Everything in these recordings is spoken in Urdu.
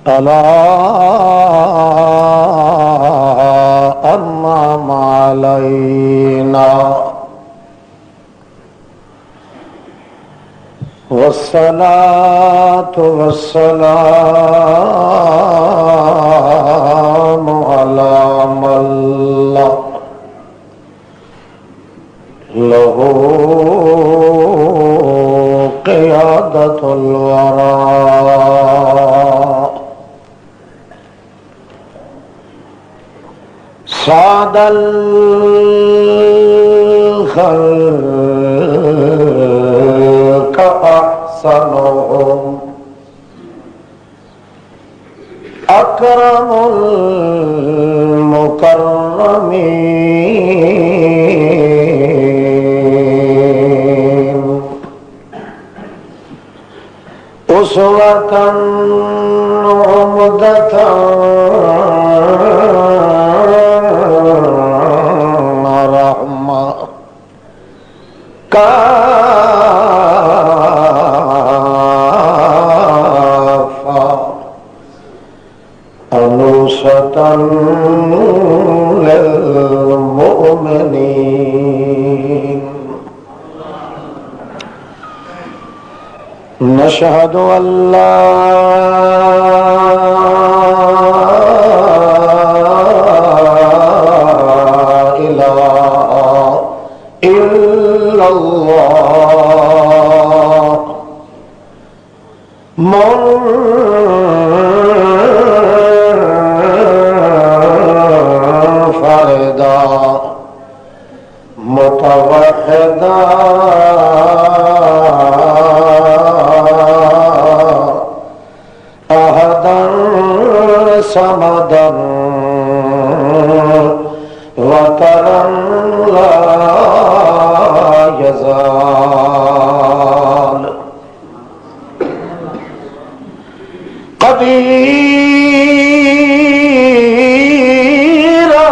ألا أنعم علينا والصلاة والسلام على من له قيادة الورى سعد الخلق أحسنهم أكرم المكرمين أسوة عمدة رحمة كافة أنوسة للمؤمنين نشهد أن لا إله إلا الله منفردا متوحدا أحدا صمدا وترا لا يزال قديرا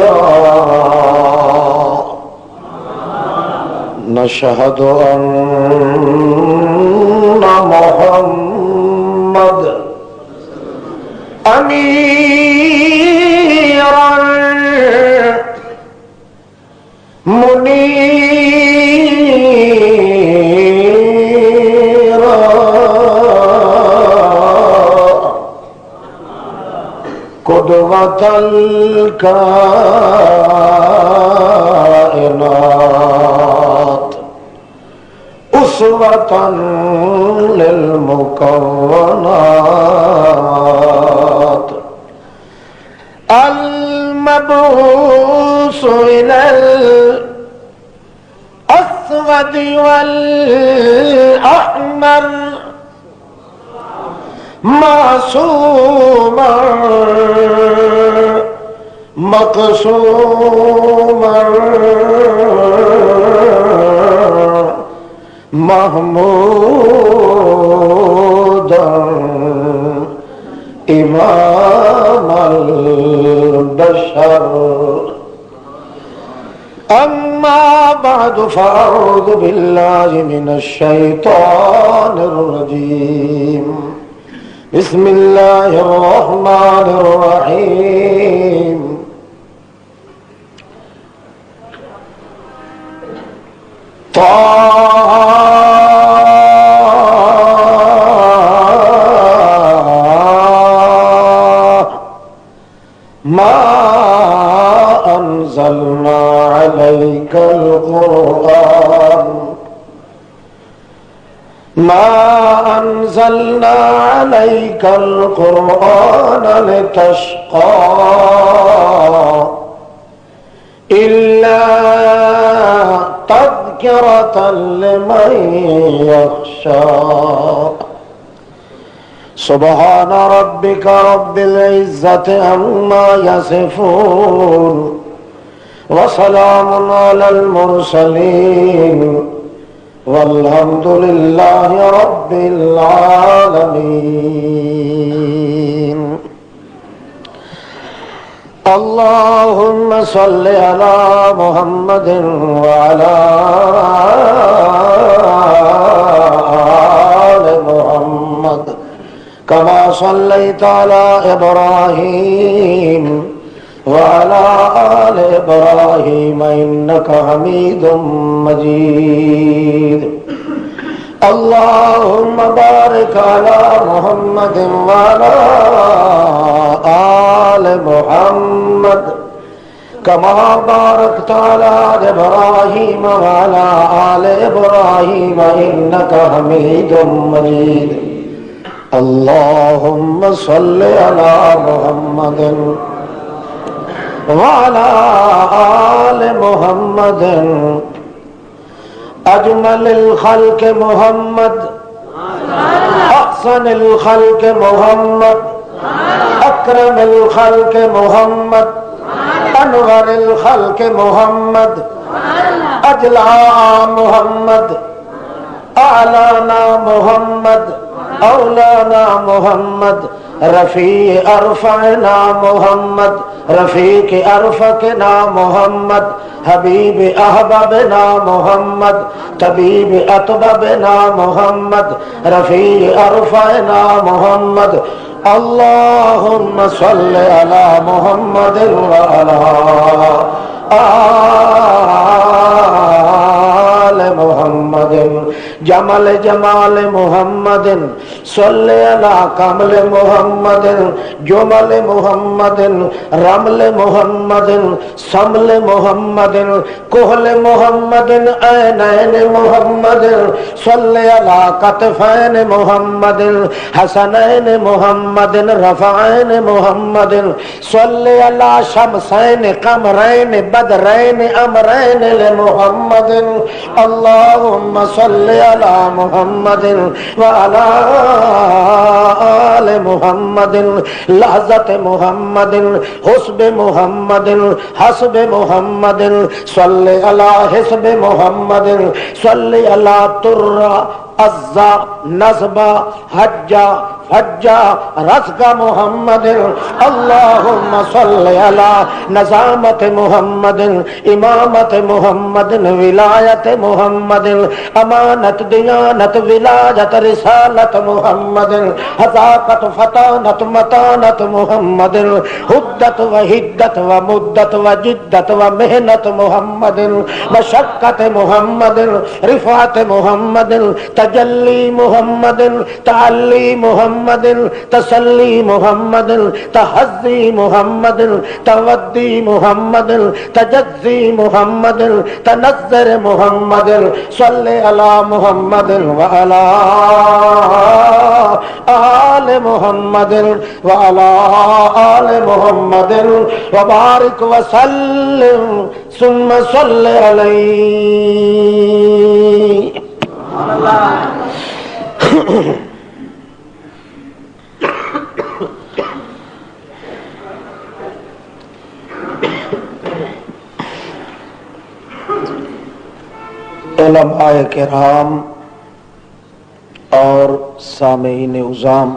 كبيرا نشهد أن محمد أميرا منيرا قدوة الكائنات أسوة للمكونات المبعوث إلى الأسود والأحمر معصوما مقصوما محمودا إمام البشر أما بعد فأعوذ بالله من الشيطان الرجيم بسم الله الرحمن الرحيم ما أنزلنا عليك القرآن ما أنزلنا عليك القرآن لتشقى إلا تذكرة لمن يخشى سبحان ربك رب العزة عما يصفون وسلام على المرسلين والحمد لله رب العالمين اللهم صل على محمد وعلى آل محمد كما صليت على إبراهيم وعلى آل إبراهيم إنك حميد مجيد اللهم بارك على محمد وعلى آل محمد كما باركت على إبراهيم وعلى آل إبراهيم إنك حميد مجيد اللهم صل على محمد وعلى آل محمد أجمل الخلق محمد أحسن الخلق محمد أكرم الخلق محمد أنور الخلق محمد أجلى محمد أعلانا محمد أولانا محمد رفيع أرفعنا محمد رفيق أرفقنا محمد حبيب أحببنا محمد طبيب أطببنا محمد رفيع أرفعنا محمد اللهم صل على محمد وعلى آل محمد جمال جمال محمد صل على كمل محمد جمال محمد رمل محمد سمل محمد كهل محمد عينين محمد صل على كتفين محمد حسنين محمد رفعين محمد صل على شمسين قمرين بدرين أمرين لمحمد اللهم صل على محمد وعلى آل محمد لحظة محمد حسب محمد حسب محمد صل على حسب محمد صل على ترى عزا نصبا حجا فجا رزق محمد اللهم صل على نظامة محمد إمامة محمد ولایت محمد امانت دیانت ولایت رسالت محمد حذاقت فطانت متانت محمد حدت وحدت ومدت وجدت ومحنت محمد مشقت محمد رفعت محمد تجلی محمد تعلی محمد تسلی محمد تحزی محمد تودی محمد تجزی محمد تنظر محمد صلی علی محمد وعلی آل محمد وعلی آل محمد وبارک وسلم ثم صلی علیہ علماء کرام اور سامعین عظام،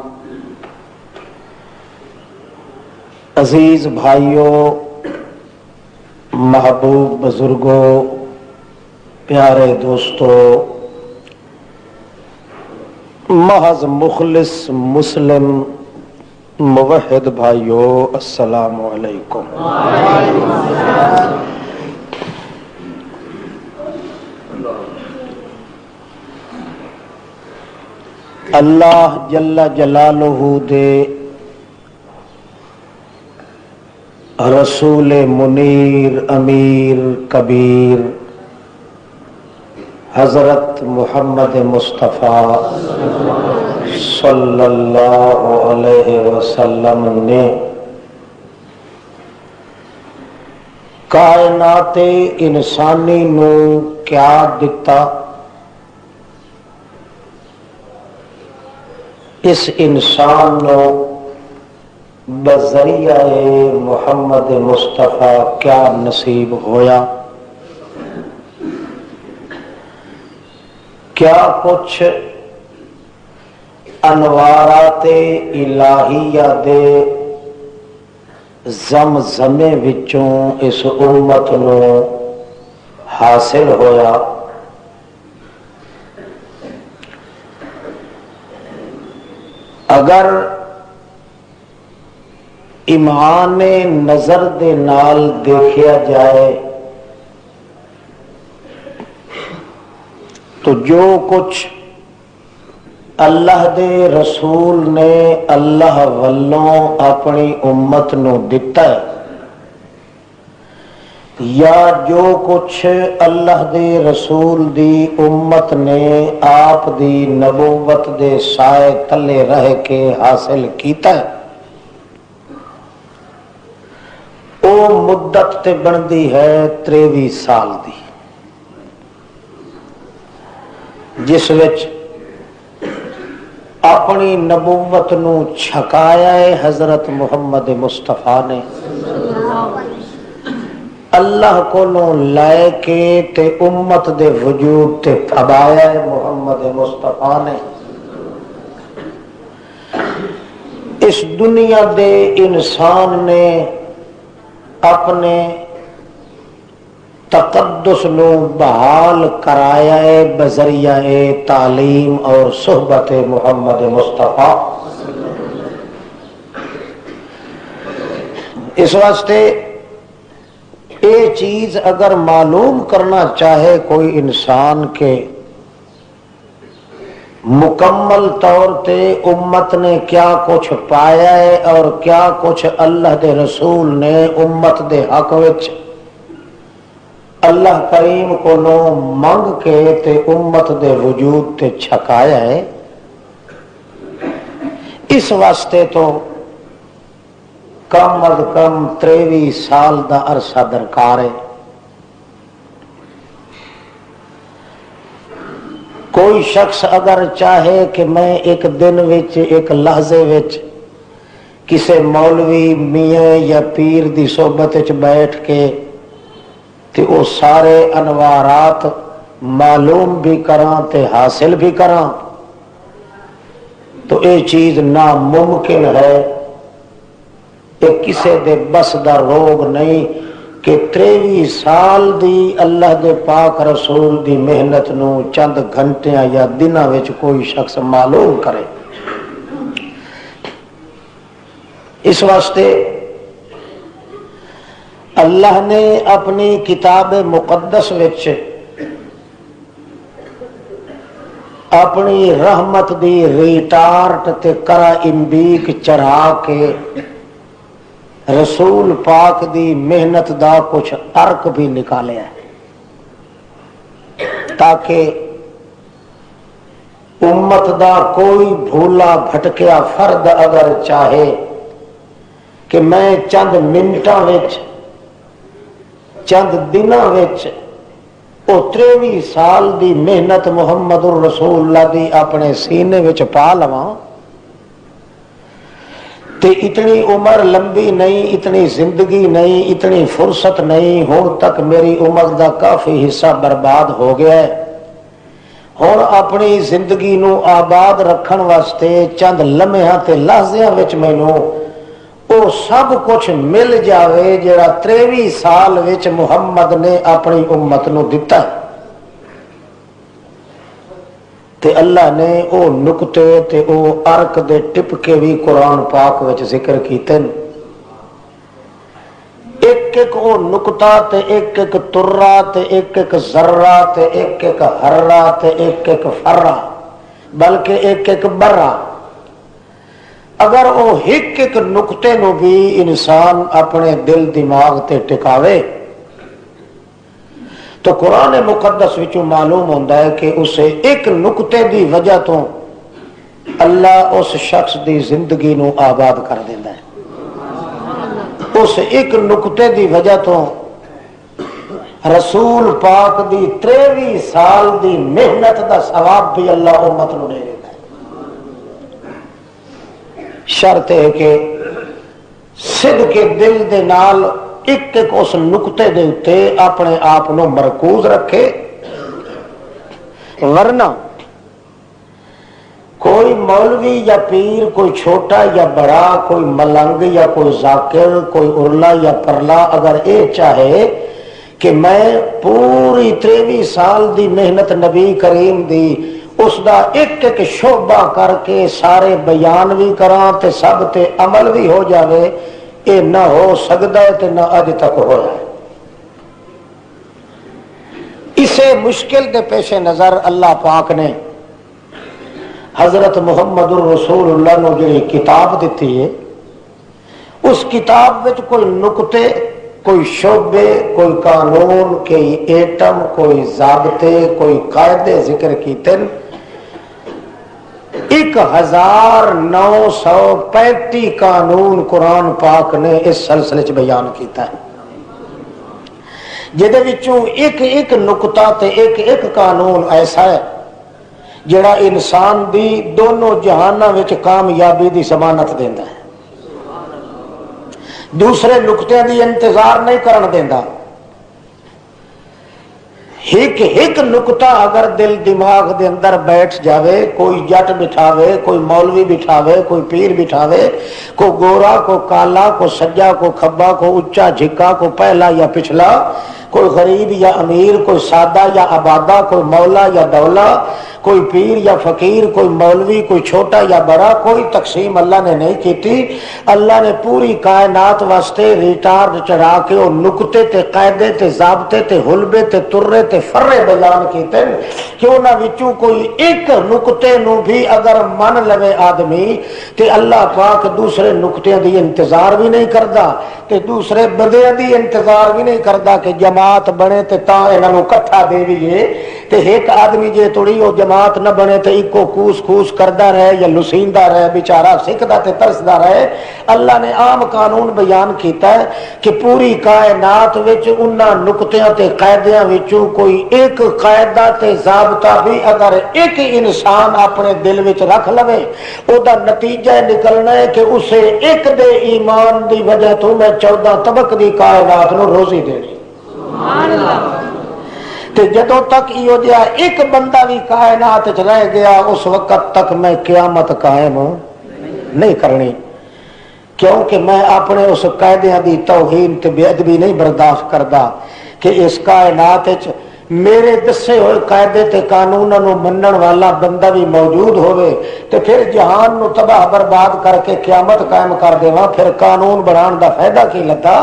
عزیز بھائیوں، محبوب بزرگوں، پیارے دوستوں، محض مخلص مسلم موحد بھائیوں، السلام علیکم۔ اللہ جل جلالہ دے رسول منیر امیر کبیر حضرت محمد مصطفیٰ صلی اللہ علیہ وسلم نے کائنات انسانی نو کیا دتا، اس انسان نو بذریعہ محمد مصطفیٰ کیا نصیب ہویا، کیا کچھ انوارات الہیہ دے زمزمے وچوں اس امت نو حاصل ہویا۔ اگر ایمان نظر دے نال دیکھیا جائے تو جو کچھ اللہ دے رسول نے اللہ والوں اپنی امت نو دتا ہے، یا جو کچھ اللہ دے رسول دی امت نے آپ دی نبوت دے سائے تلے رہ کے حاصل کیتا ہے، او مدت تے بندی ہے 23 سال دی، جس وچ اپنی نبوت نو چھکایا ہے حضرت محمد مصطفیٰ نے، اللہ کولوں لائے کے تے امت دے وجود تے پھبایا ہے محمد مصطفیٰ نے۔ اس دنیا دے انسان نے اپنے تقدس نو بحال کرایا ہے بذریعہ تعلیم اور صحبت محمد مصطفیٰ۔ اس واسطے یہ چیز اگر معلوم کرنا چاہے کوئی انسان کے مکمل طور تے امت نے کیا کچھ پایا ہے اور کیا کچھ اللہ دے رسول نے امت دے حق وچ اللہ کریم کو نو منگ کے تے امت دے وجود تے چھکایا ہے، اس واسطے تو کم از کم 23 سال دا عرصہ درکار ہے۔ کوئی شخص اگر چاہے کہ میں ایک دن وچ ایک لحظے وچ کسے مولوی میاں یا پیر دی صحبت وچ بیٹھ کے تے او سارے انوارات معلوم بھی کراں تے حاصل بھی کراں، تو یہ چیز ناممکن ہے، یہ کسے دے بس دا روگ نہیں کہ 23 سال دی اللہ دے پاک رسول دی محنت نو چند گھنٹیاں یا دنوں وچ کوئی شخص معلوم کرے۔ اس واسطے اللہ نے اپنی کتاب مقدس وچ اپنی رحمت دی ریٹارٹ تے کرا امبیک چڑھا کے رسول پاک دی محنت دا کچھ ارک بھی نکالیا ہے، تاکہ امت دا کوئی بھولا بھٹکیا فرد اگر چاہے کہ میں چند منٹاں وچ چند دنوں وچ او 23 سال دی محنت محمد الرسول اللہ دی اپنے سینے وچ پا لواں، تے اتنی عمر لمبی نہیں، اتنی زندگی نہیں، اتنی فرصت نہیں، ہون تک میری عمر دا کافی حصہ برباد ہو گیا ہے، ہون اپنی زندگی نو آباد رکھن واسطے چند لمحہ تے لحظیاں وچ مینوں او سب کچھ مل جاوے جڑا 23 سال وچ محمد نے اپنی امت نو دتا ہے، تے اللہ نے او نقطے تے او ارک دے ٹپکے بھی قرآن پاک وچ ذکر کیتے ہیں۔ ایک ایک او نقطہ تے ایک ایک ترہ تے ایک ایک ذرہ تے ایک ایک حرہ تے ایک ایک فرہ بلکہ ایک ایک برہ، اگر او ایک ایک نقطے نو بھی انسان اپنے دل دماغ تے ٹکاوے تو قرآن مقدس وچوں معلوم ہوتا ہے کہ اسے ایک نقطے دی وجہ تو اللہ اس شخص دی زندگی نو آباد کر دیتا ہے، اس ایک نقطے دی وجہ تو رسول پاک دی 23 سال دی محنت دا ثواب بھی اللہ امت نو دے دیتا ہے۔ شرط ہے کہ صدق دل دے نال ایک ایک اس نقطے دے اتے اپنے آپ نو مرکوز رکھے، ورنہ کوئی مولوی یا پیر، کوئی چھوٹا یا بڑا، کوئی ملنگ یا کوئی ذاکر، کوئی ارلا یا پرلا، اگر یہ چاہے کہ میں پوری 23 سال دی محنت نبی کریم دی اس دا ایک ایک شعبہ کر کے سارے بیان بھی کراں تے سب تے عمل بھی ہو جاوے، یہ نہ ہو سکتا ہے تے نہ اج تک ہوا ہے۔ اسے مشکل کے پیش نظر اللہ پاک نے حضرت محمد الرسول اللہ نے جڑی کتاب دیتی ہے، اس کتاب وچ کوئی نقطے، کوئی شعبے، کوئی قانون، کوئی ایٹم، کوئی ضابطے، کوئی قاعدے ذکر کیتے 1935 قانون قرآن پاک نے اس سلسلے چ بیان کیتا ہے، جہدے وچوں ایک ایک نقطہ تے ایک ایک قانون ایسا ہے جڑا انسان دی دونوں جہاناں وچ کامیابی دی ضمانت دیندا ہے، دوسرے نقطے دی انتظار نہیں کرن دیندا۔ ایک ایک نقطہ اگر دل دماغ دے اندر بیٹھ جاوے، کوئی جٹ بٹھاوے، کوئی مولوی بٹھاوے، کوئی پیر بٹھاوے، کوئی گورا، کوئی کالا، کوئی سجا، کوئی کھبا، کوئی اچا جھکا، کوئی پہلا یا پچھلا، کوئی غریب یا امیر، کوئی سادہ یا آبادہ، کوئی مولا یا دولا، کوئی پیر یا فقیر، کوئی مولوی، کوئی چھوٹا یا بڑا، کوئی تقسیم اللہ نے نہیں کیتی۔ اللہ نے پوری کائنات واسطے ریٹارڈ چڑھا کے وہ نقطے تے قاعدے تے ضابطے تے حلبے تے ترے تے فرے بیان کیتے کہ انہاں وچوں کوئی ایک نقطے نو بھی اگر من لوے آدمی تے اللہ پاک دوسرے نقطے دی انتظار بھی نہیں کردا تے دوسرے بندے دی انتظار بھی نہیں کردا کہ جماعت بنے تے تاں انہاں نو اکٹھا دیویے تے ایک آدمی جے توڑی وہ جماعت نہ بنے تے ایک کو کوس کوس کردا رہے یا لسیندا رہے، بیچارہ سکھدا تے ترسدا رہے۔ اللہ نے عام قانون بیان کیتا ہے کہ پوری کائنات وچ انہاں نقطیاں تے قاعدیاں وچوں کوئی ایک قاعدہ تے ضابطہ بھی اگر ایک انسان اپنے دل وچ رکھ لوے، او دا نتیجہ نکلنا ہے کہ اسے ایک دے ایمان دی وجہ تو میں 14 طبق دی کائنات نو روزی دینی۔ سبحان اللہ۔ تے جدوں تک ایو جہا ایک بندہ بھی کائنات وچ رہ گیا اس وقت تک میں قیامت قائم نہیں کرنی، کیونکہ میں اپنے اس قاعدے دی توہین تے بے ادبی نہیں برداشت کردا کہ اس کائنات وچ میرے دسے ہوئے قاعدے تے قانوناں نو منن والا بندہ بھی موجود ہوئے تے پھر جہان نو تباہ برباد کر کے قیامت قائم کر دیواں، پھر قانون بنان دا فائدہ کی لگا؟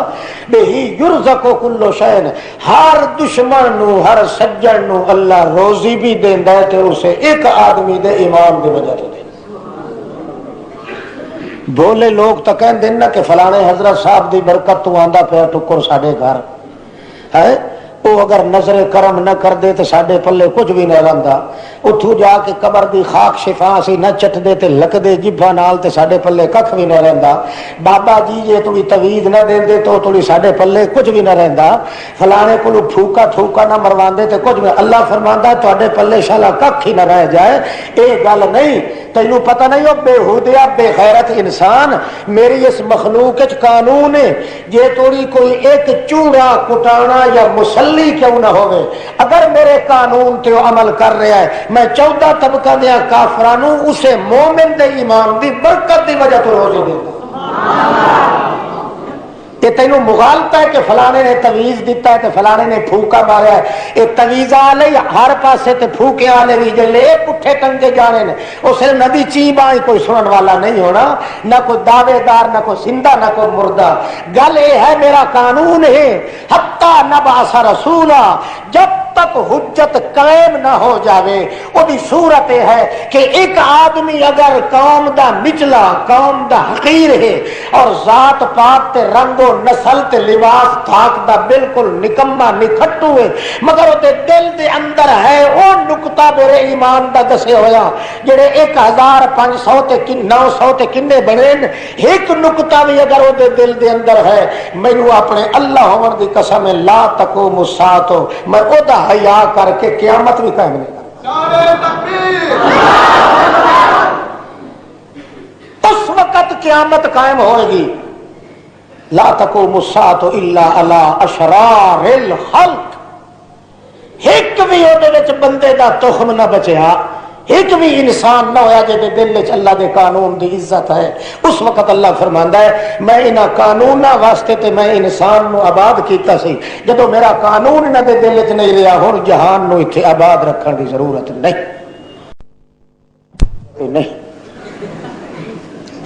بہی یرزقو کل شیء، ہر دشمن نو ہر سجن نو اللہ روزی بھی دیندا ہے تے اسے ایک آدمی دے ایمان دی وجہ تو دے۔ بولے لوگ تو کہندے نا کہ فلانے حضرت صاحب دی برکت تو آندا پیا ٹکر ساڈے گھر ہے، وہ اگر نظر کرم نہ کر دے تو ساڈے پلے کچھ بھی نہ رہندا، اتھوں جا کے قبر دی خاک شفا سی نہ چٹ دے تے لک دے جبھا نال تے ساڈے پلے ککھ بھی نہ رہندا، بابا جی جے تھوڑی تویز نہ دیندے تو تھوڑی ساڈے پلے کچھ بھی نہ رہندا، فلانے کولو پھوکا تھوکا نہ مرواندے تے کچھ بھی۔ اللہ فرماندا تواڈے پلے شالا ککھ ہی نہ رہ جائے۔ اے گل نہیں، تینوں پتہ نہیں او بے ہودیا بے غیرت انسان، میری اس مخلوق وچ قانون ہے، جے توڑی کوئی ایک چوڑا کٹانا یا مسلی کیوں نہ ہوئے، اگر میرے قانون تے عمل کر رہا ہے، میں 14 طبقہ دیا کافرانوں اسے مومن دے ایمان دی برکت دی وجہ تو روزی دیتا۔ یہ تینوں مغالطہ ہے کہ فلانے نے تویز دیتا ہے کہ فلانے نے پھوکا مارا ہے، یہ تویز آلے ہر پاسے تے پھوکے آلے بھی جلے پٹھے ٹنگے جانے نے، اسے نبی چیباں کوئی سنن والا نہیں ہونا، نہ کوئی دعوے دار، نہ کوئی زندہ، نہ کوئی مردہ۔ گل یہ ہے میرا قانون ہے حتی نبعث رسولا، جب تک حجت قائم نہ ہو جاوے وہ دی صورت ہے کہ ایک آدمی اگر قوم دا نچلا، قوم دا حقیر ہے اور ذات پات تے رنگ و نسل تے لباس تھاک دا بالکل نکما نکھٹو ہے، مگر وہ دل دے اندر ہے وہ نقطہ میرے ایمان دا دسے ہویا جڑے 1500 تے 900 تے کنے بنے، ایک نقطہ بھی اگر وہ دل دے اندر ہے، مینوں اپنے اللہ ہون دی قسم لا تقوم الساعۃ، میں او دا حیا کر کے قیامت بھی قائم نہیں کرتا۔ اس وقت قیامت قائم ہوئے گی، لا تقوم الساعۃ الا علی اشرار الخلق، ایک بھی وہ بندے دا تخم نہ بچیا ایک بھی انسان نہ ہویا جے دل وچ اللہ دے قانون دی عزت ہے. اس وقت اللہ فرماندا ہے میں انہاں قانوناں واسطے تے میں انسان نو آباد کیتا سی. جدوں میرا قانون انہاں دے دل وچ نہیں رہیا ہن جہان نو ایتھے آباد رکھن دی ضرورت نہیں.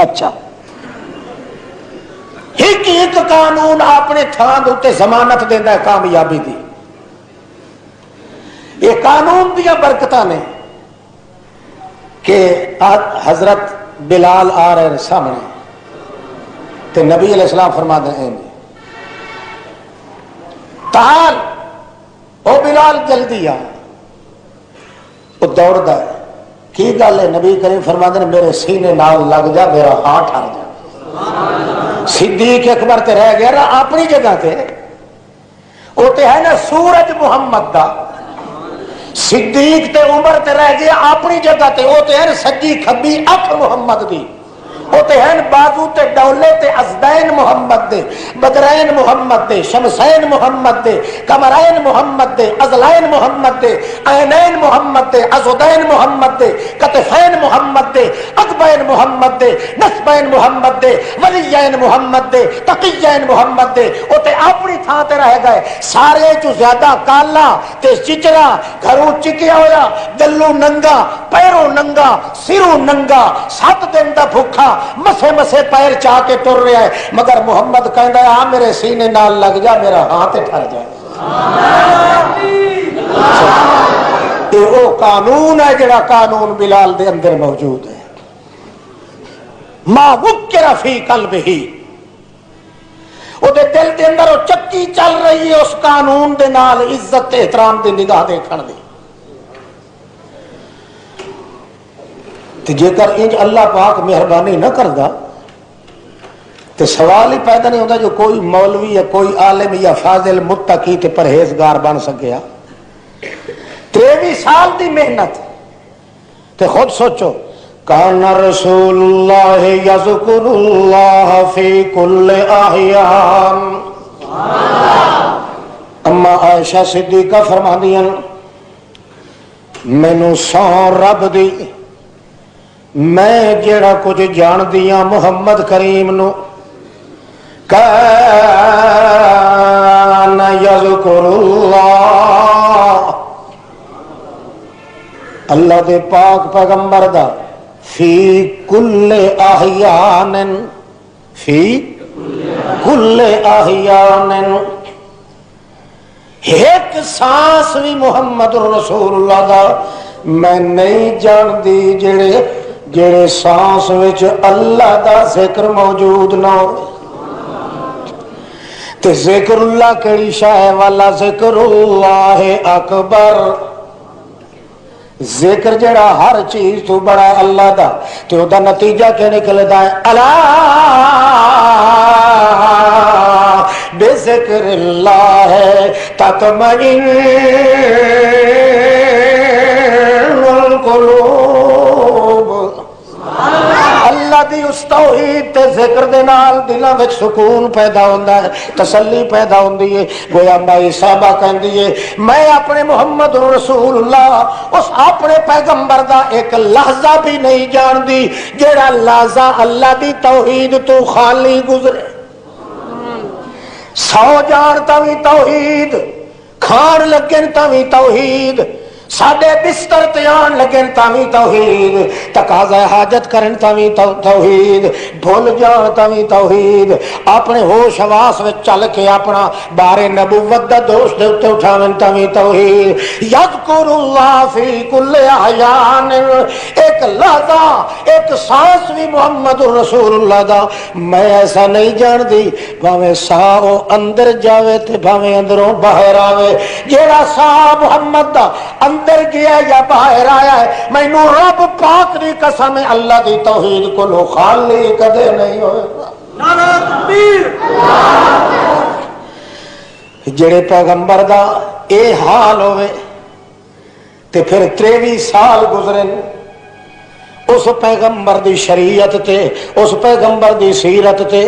اچھا ایک قانون اپنے تھان دے ضمانت دیندا ہے کامیابی دی. یہ قانون دیا برکتاں نے کہ حضرت بلال آ رہے ہیں سامنے تے نبی علیہ السلام فرما دے ہیں تعال او بلال جلدی آ. وہ دوڑدا ہے کی گل ہے؟ نبی کریم فرما دے میرے سینے نال لگ جا میرا ہاتھ ٹھر جا. صدیق اکبر تے رہ گیا نا اپنی جگہ تے وہ تے ہے نا سورج محمد دا. صدیق تے عمر تے رہ گیا اپنی جگہ تے وہ تے ہے سجی کھبی اکھ محمد دی. وہ تے ہیں بازو تے ڈولے تے ازدین محمد دے بدرین محمد دے شمسین محمد دے کمرین محمد دے ازلین محمد دے عینین محمد دے ازدین محمد دے کتفین محمد دے اقبین محمد دے نصبین محمد دے ولیین محمد دے تقیین محمد دے. وہ تے اپنی تھان تے رہ گئے. سارے جو زیادہ کالا تے چچرا گھروں چکیا ہویا دلو ننگا پیروں ننگا سروں ننگا 7 دن دا بھوکا مسے مسے پیر چاہ کے ٹر رہا ہے مگر محمد کہندا ہے آ میرے سینے نال لگ جا میرا ہاتھ ٹھر جائے. یہ وہ قانون ہے جڑا قانون بلال دے اندر موجود ہے. ما وکر فی قلبہ وہ دے دل دے اندر وہ چکی چل رہی ہے اس قانون دے نال عزت احترام دی نگاہ دیکھن دی. جے کر انج اللہ پاک مہربانی نہ کردا تو سوال ہی پیدا نہیں ہوتا جو کوئی مولوی یا کوئی عالم یا فاضل متقی تے پرہیزگار بن سکیا. 23 سال دی محنت تے خود سوچو کان رسول اللہ یذکر اللہ فی کل احیان. اما عائشہ صدیقہ فرماندیاں مینوں سو رب دی میں جڑا کچھ جان دیا محمد کریم نو کان یذکر اللہ اللہ دے پاک پیغمبر دا فی کل احیان فی کل احیان ایک سانس بھی محمد رسول اللہ دا میں نہیں جان دی جڑے سانس وچ اللہ دا ذکر موجود نہ ہو. تے ذکر اللہ کیڑی شاہ والا ذکر اللہ اکبر. ذکر جڑا ہر چیز تو بڑا اللہ دا تے او دا نتیجہ کیا نکلدا ہے الا بذکر اللہ تطمئن اللہ دی اس توحید تے ذکر دے نال دلاں وچ سکون پیدا ہوندا ہے تسلی پیدا ہوندی ہے. گویا مائی صاحبہ کہندی ہے میں اپنے محمد رسول اللہ اس اپنے پیغمبر دا ایک لحظہ بھی نہیں جاندی جیڑا لحظہ اللہ دی توحید تو خالی گزرے. 100 جان تاوی توحید کھان لگن تاوی توحید ساڈے بستر تے آن لگن تاوی توحید تقاضا حاجت کرن تاوی توحید بھول جان تاوی توحید اپنے ہوش حواس وچ چل کے اپنا بار نبوت دا دوست دے اوتے اٹھاون تاوی توحید. یذکر اللہ فی کل احیان ایک لحظہ ایک سانس بھی محمد رسول اللہ دا میں ایسا نہیں جان دی بھاویں ساہ اندر جاوے تے بھاویں اندروں باہر آوے جیڑا ساہ محمد دا اندر گیا یا باہر آیا ہے مینوں رب پاک دی قسم اللہ دی توحید کو خالی کدے نہیں ہوئے گا. نعرہ تکبیر. جڑے پیغمبر دا اے حال ہوئے تے پھر 23 سال گزرے اس پیغمبر دی شریعت تے اس پیغمبر دی سیرت تے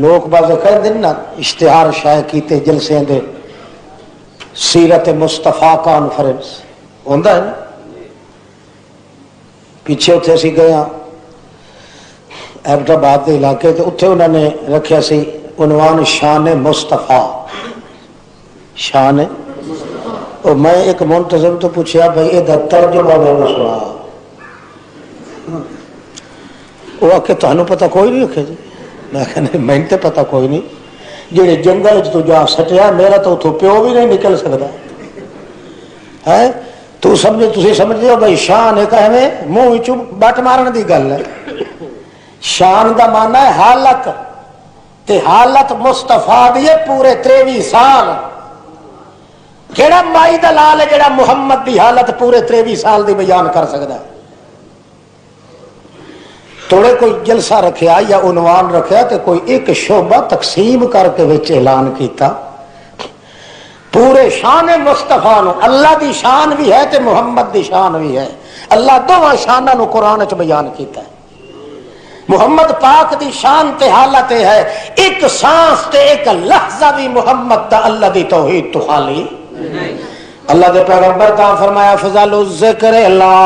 لوگ باز کہہ دن نا اشتہار شائع کیتے جلسے دے سیرت مصطفیٰ کانفرنس ہوندا ہے نا پیچھے اتنے اسی گئے ہاں ایبٹ آباد کے علاقے تو اتنے انہوں نے رکھا سی عنوان شان مصطفیٰ. شان اور میں ایک منتظم تو پوچھا بھائی یہ ترجمہ میں سنا وہ آ کے تمہیں پتا کوئی نہیں رکھے جی. میں کہ میں تو پتا کوئی نہیں جہے جنگل تو جا سٹیا میرا تو اتوں پیو بھی نہیں نکل سکتا ہے. تو سمجھے تھی سمجھتے ہو بھائی شان ایک ایویں منہ بٹ مارن کی گل ہے. شان کا مانا ہے حالت تے حالت مستفا دی پورے 23 سال. کہڑا مائی دا لال ہے جڑا محمد دی حالت پورے 23 سال دی بیان کر سکتا ہے. تھوڑے کوئی جلسہ رکھیا یا عنوان رکھیا تے کوئی ایک شعبہ تقسیم کر کے وچ اعلان کیتا پورے شان مصطفیٰ نو. اللہ دی شان بھی ہے تے محمد دی شان بھی ہے. اللہ دونوں شاناں نو قرآن وچ بیان کیتا ہے. محمد پاک دی شان تے حالت ہے ایک سانس تے ایک لحظہ بھی محمد دا اللہ دی توحید تو خالی. اللہ دے پیغمبر کا فرمایا افضل الذکر لا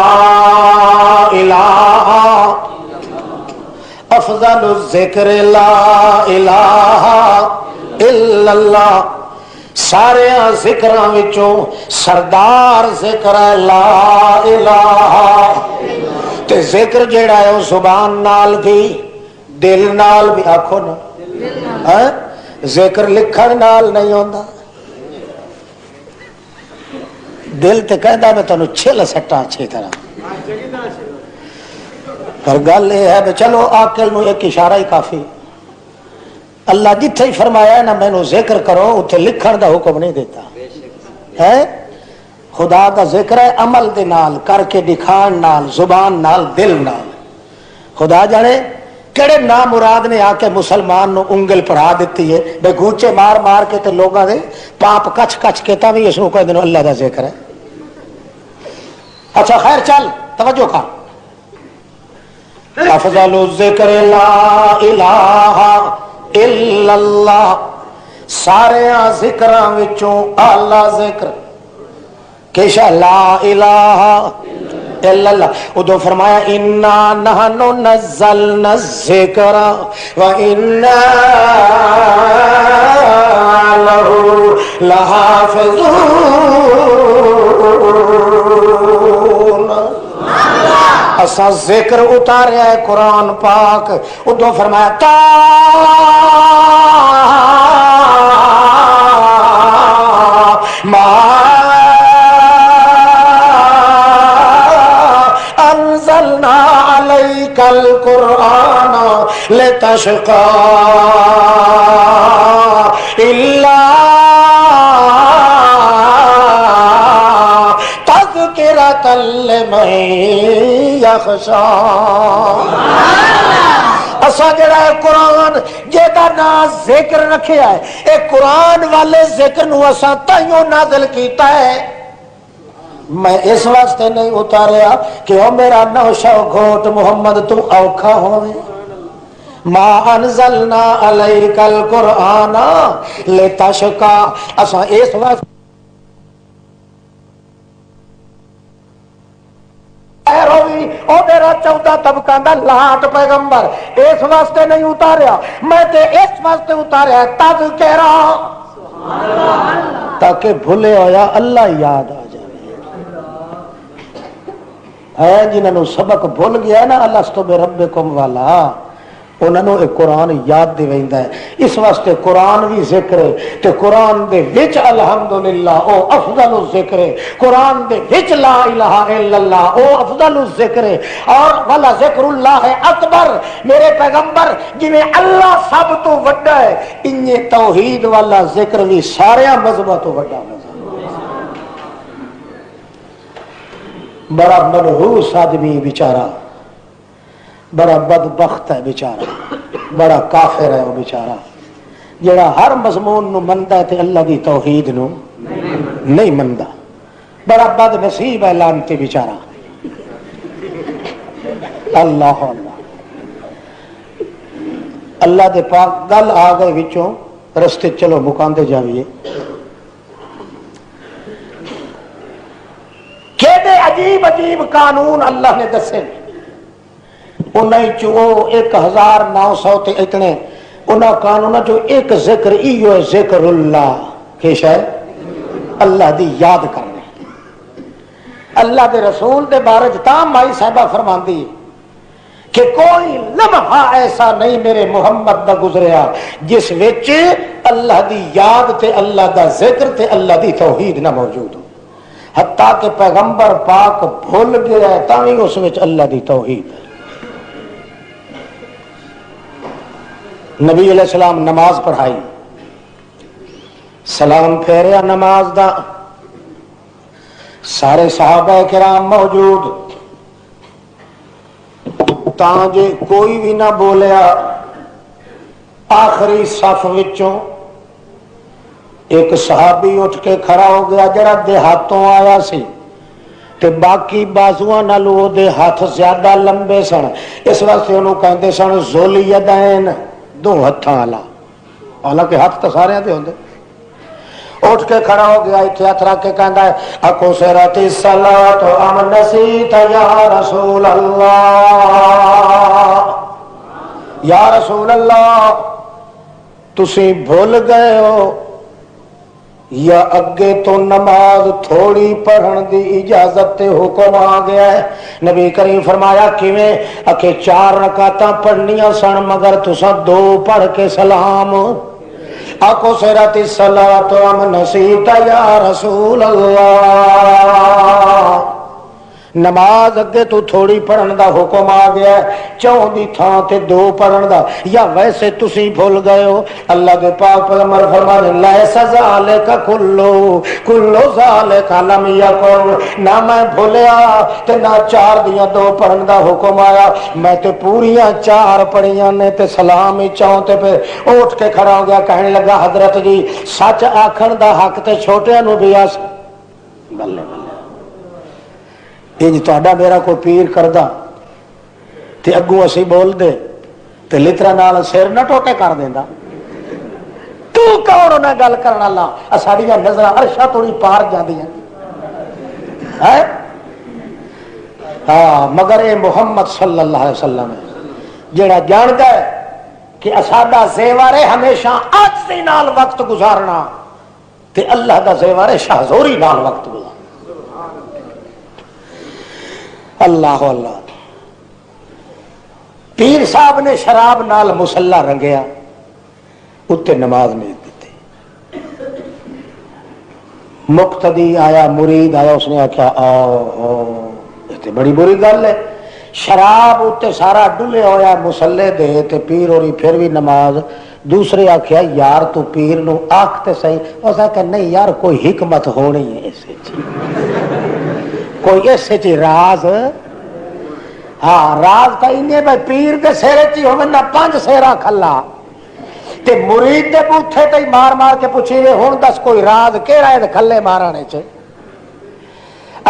الہ افضل الذکر لا الہ الا اللہ. سارے ذکراں وچوں سردار ذکر لا الہ. تے ذکر جیڑا ہے وہ زبان نال بھی دل نال بھی آکھو نا ذکر لکھن نال نہیں ہوندا. دل تے کہندا میں تانوں چھل سٹا اچھی طرح پر گل یہ ہے چلو عاقل نو ایک اشارہ ہی کافی. اللہ جتھے ہی فرمایا ہے نا مینوں ذکر کرو اتنے لکھن دا حکم نہیں دیتا ہے. خدا دا ذکر ہے عمل دے نال کر کے دکھان نال زبان نال دل نال. خدا جانے کہڑے نام مراد نے آ کے مسلمان نو انگل پڑھا دیتی ہے بے گوچے مار مار کے تے لوگاں دے پاپ کچ کچ کے تا بھی اس کو کہندے اللہ دا ذکر ہے. اچھا خیر چل توجہ کر. افضل الذکر لا الہ الا اللہ. سارے ذکراں وچوں اعلی ذکر کیشا لا الہ الا اللہ. ادو فرمایا انا نحن نزلنا الذکر وانا لہ لحافظون. اساں ذکر اتاریا ہے قرآن پاک. ادو فرمایا تا ما انزلنا علیک القرآن لتشقى الا تذکرۃ لمن یخشی. اسا جڑا ہے قرآن جیدا نام ذکر رکھیا ہے اے قرآن والے ذکر نو اسا تائیوں نازل کیتا ہے. میں اس واسطے نہیں اتاریا کہ او میرا نوشا گھوٹ محمد تو اوکھا ہوئے. ما انزلنا علیک القرآن لتشقى. اسا اس واسطے او میرا 14 طبقہ دا لاٹ پیغمبر اس واسطے نہیں اتاریا میں تے اس واسطے اتاریا تذکرہ تاکہ بھولے ہویا اللہ یاد آ جائے. ہے جنہوں نے سبق بھول گیا نا الستو بربکم والا انہوں نے قرآن یاد دے ویندا ہے. اس واسطے قرآن بھی ذکر ہے تے قرآن دے وچ الحمدللہ او افضل الذکر ہے. قرآن دے وچ لا الہ الا اللہ او افضل الذکر ہے. اور والا ذکر اللہ اکبر. میرے پیغمبر جویں اللہ سب تو وڈا ہے انہی توحید والا ذکر بھی سارے مذہباں تو وڈا ہے. بڑا منحوس آدمی بیچارہ بڑا بدبخت ہے بیچارہ بڑا کافر ہے وہ بیچارہ جڑا ہر مضمون نو مندا ہے تے اللہ دی توحید نو نہیں مندا. بڑا بد نصیب ہے لعنتی بیچارہ. اللہ اللہ دے پاک گل آ گئے وچوں رستے چلو مکاندے جاویے. کیڑے عجیب عجیب قانون اللہ نے دسے انہیں چو 1900 تے اتنے انہاں قانوناں چو ایک ذکر ایو ہے ذکر اللہ کہ شاید اللہ دی یاد کرنے اللہ دے رسول دے بارے تام مائی صاحبہ فرماندی کہ کوئی لمحہ ایسا نہیں میرے محمد دا گزریا جس وچ اللہ دی یاد تے اللہ دا ذکر تے اللہ دی توحید نہ موجود ہو حتیٰ کہ پیغمبر پاک بھول گیا ہے تاں اس وچ اللہ دی توحید ہے نبی علیہ السلام نماز پڑھائی سلام پھیریا نماز دا سارے صحابہ کرام موجود تاں جے کوئی بھی نہ بولیا آخری صف وچوں ایک صحابی اٹھ کے کھڑا ہو گیا جڑا دیہاتوں آیا سی تے باقی بازواں نالوں دے ہاتھ زیادہ لمبے سن اس واسطے انہوں کہندے سن ذل یدین دو ہتھاں والا حالانکہ ہاتھ تو سارے دے ہوندے اٹھ کے کھڑا ہو گیا اتنے ہاتھ رکھ کے کہندا ہے اکو سرت الصلاۃ ام نسیت یا رسول اللہ یا رسول اللہ تسی بھول گئے ہو یا اگے تو نماز تھوڑی پڑھن دی اجازت تے حکم آ گیا ہے نبی کریم فرمایا کیویں اکھے 4 رکعتاں پڑھنیاں سن مگر تساں 2 پڑھ کے سلام آکو سرت الصلاۃ ام نسیت یا رسول اللہ نماز اگے تو تھوڑی پڑھن دا حکم آ گیا ہے 4 دی تھاں تے 2 پڑھن دا یا ویسے تسی بھول گئے ہو اللہ دے پاک پیغمبر فرمانے لیس ذالک کلو ذالک لم یکن نہ میں بھولیا تے نہ 4 دیاں 2 پڑھن دا حکم آیا میں تے پوریاں 4 پڑھیاں نے تے سلام ہی چاہوں تے پھر اٹھ کے کھڑا ہو گیا کہنے لگا حضرت جی سچ آکھن دا حق تے چھوٹیاں نو بھی آس بلے بلے یہ تہاڈا میرا کوئی پیر کردا تے اگوں اسی بول دے تے لترا نال سر نہ ٹوٹے کر دیندا تو کون انہاں گل کرن والا ساڈیاں نظراں عرشاں توڑی پار جاندیاں ہے ہاں مگر اے محمد صلی اللہ علیہ وسلم ہے جڑا جاندا ہے کہ ساڈا زیور ہے ہمیشہ عاجزی نال وقت گزارنا تے اللہ دا زیور ہے شاہزوری نال وقت گزارنا اللہ اللہ پیر صاحب نے شراب نال مسلح رنگیا اتنے نماز نہیں دیتی مقتدی آیا مرید آیا اس نے آخیا آؤ بڑی بری گل ہے شراب اتنے سارا ڈلے ہویا مسلے دے تے پیر ہوری پھر بھی نماز دوسرے آخیا یار تو پیر نو آخ تے صحیح اس نے کہا نہیں یار کوئی حکمت ہونی ہے اسے کوئی ایسے چی راز ہاں راز کا انہیں بھائی پیر دے سیرے چی ہوگا نہ 5 سیرہ کھلا تے مرید دے بوتھے تے مار مار کے پوچھی رہے ہون دس کوئی راز کیڑا ہے کھلے مارانے چھے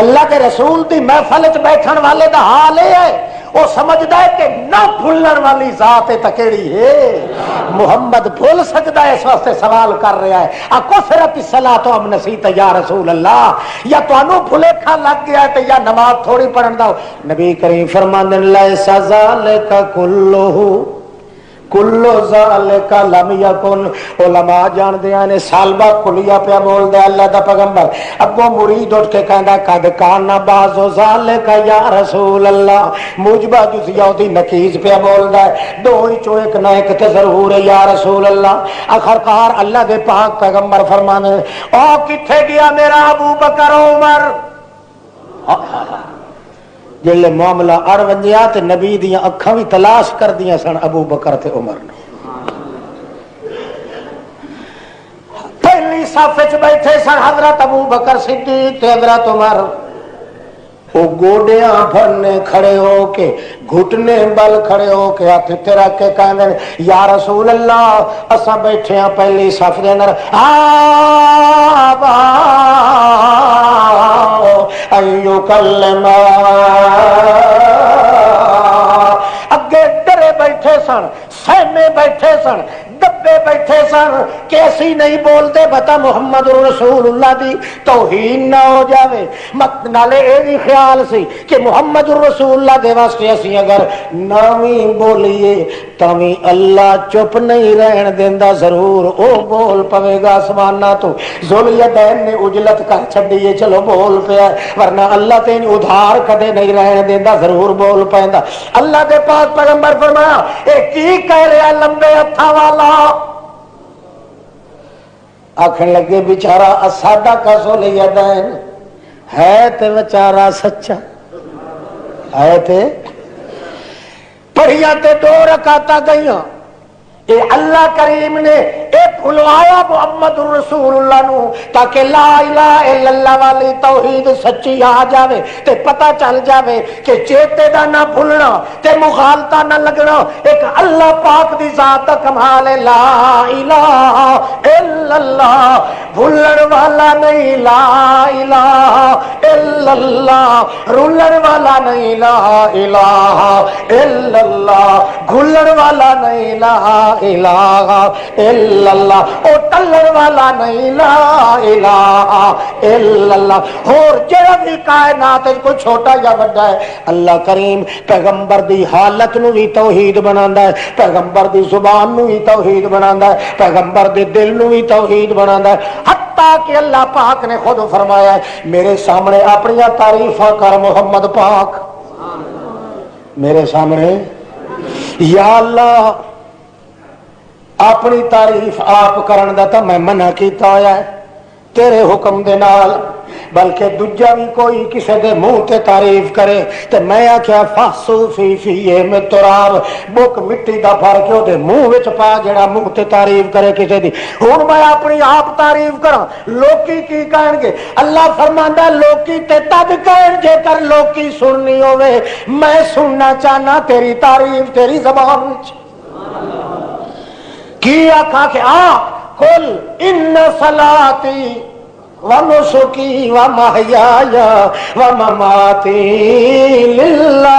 اللہ کے رسول دی محفل چ بیٹھن والے دا حال ہے وہ سمجھدا ہے کہ نہ بھولن والی ذات تکیڑی ہے محمد بھول سکتا ہے اس واسطے سوال کر رہا ہے اکثرت الصلاۃ ام نسیت یا رسول اللہ یا تانوں بھلیکھا لگ گیا ہے یا نماز تھوڑی پڑھن دا نبی کریم فرماندے لیس ذالک کلہ کلو ذالک لم یکن علماء جان دیا نے سالبہ کلیا پیا بول دے اللہ دا پیغمبر اگوں مرید اٹھ کے کہندا قد کان بعض ذالک یا رسول اللہ موجبہ جزیہ دی نکیز پیا بول دا دو ہی چو ایک نہ ایک تے ضرور ہے یا رسول اللہ آخرکار اللہ دے پاک پیغمبر فرمانے او کتھے گیا میرا ابو بکر عمر جلے معاملہ اڑ ونجیا تے نبی دیاں اکھاں بھی تلاش کر دیاں سن ابو بکر تے عمر نے پہلی صف وچ بیٹھے سن حضرت ابو بکر صدیق تے حضرت عمر وہ گوڈیاں بھرنے کھڑے ہو کے گھٹنے بل کھڑے ہو کے ہاتھ تے رکھ کے کہندے یا رسول اللہ اساں بیٹھے ہاں پہلی صف دے اندر ایو کلم اگے ڈرے بیٹھے سن سہمے بیٹھے سن دبے بیٹھے بیٹھے سن کہ اسی نہیں بولتے بتا محمد رسول اللہ دی توہین نہ ہو جاوے، نالے یہ بھی خیال سی کہ محمد رسول اللہ دے واسطے اسی اگر ناویں بولیے تاویں اللہ چپ نہیں رہن دیندا، ضرور او بول پوے گا آسماناں تو۔ ذوالدین نے اجلت کر چھڈیے چلو بول پیا، ورنہ اللہ تین ادھار کدے نہیں رہن دیندا، ضرور بول پیندا۔ اللہ دے پاک پیغمبر فرمایا اے کی کہہ رہا لمبے ہتھاں والا؟ آکھن لگے بیچارہ ساڈا ذوالدین ہے تے بیچارہ سچا ہے تے پڑھیا تے 2 رکعتاں گئیاں، اے اللہ کریم نے ایک بلوایا محمد رسول اللہ نو تاکہ لا الہ الا اللہ والی توحید سچی آ جاوے تے پتہ چل جاوے کہ چیتے دا نہ بھولنا تے مغالطہ نہ لگنا، ایک اللہ پاک دی ذات دا کمال ہے، لا الہ الا اللہ، بھولن والا نہیں، لا الہ الا اللہ، رولن والا نہیں، لا الہ الا اللہ، گھلن والا نہیں، لا الہ الا اللہ، او ٹلن والا نہیں، لا الہ الا اللہ۔ اور جڑا بھی کائنات کوئی چھوٹا یا بڑا ہے، اللہ کریم پیغمبر دی حالت نو بھی توحید بناندا ہے، پیغمبر دی زبان نو بھی توحید بناندا ہے، پیغمبر دے دل نو بھی توحید بناندا ہے، حتیٰ کہ اللہ پاک نے خود فرمایا ہے میرے سامنے اپنی تعریفاں کر محمد پاک، میرے سامنے یا اللہ اپنی تعریف آپ کرن دا تا میں منع کیتا ہویا ہے تیرے حکم دے نال، بلکہ دوجا بھی کوئی کسے دے منہ تے تعریف کرے تے میں آکھیا فاسو فی فیہ میں تراب، بک مٹی دا بھر کے دے منہ وچ پا جڑا منہ تے تعریف کرے کسے دی۔ ہن میں اپنی آپ تعریف کراں لوکی کی کہن گے؟ اللہ فرماندا لوکی تے تد کہن جے کر لوکی سننی ہوے، میں سننا چاہنا تیری تعریف تیری زبان وچ کی آکھا کہ قل ان صلاتی ونسکی ومحیایا ومماتی للہ،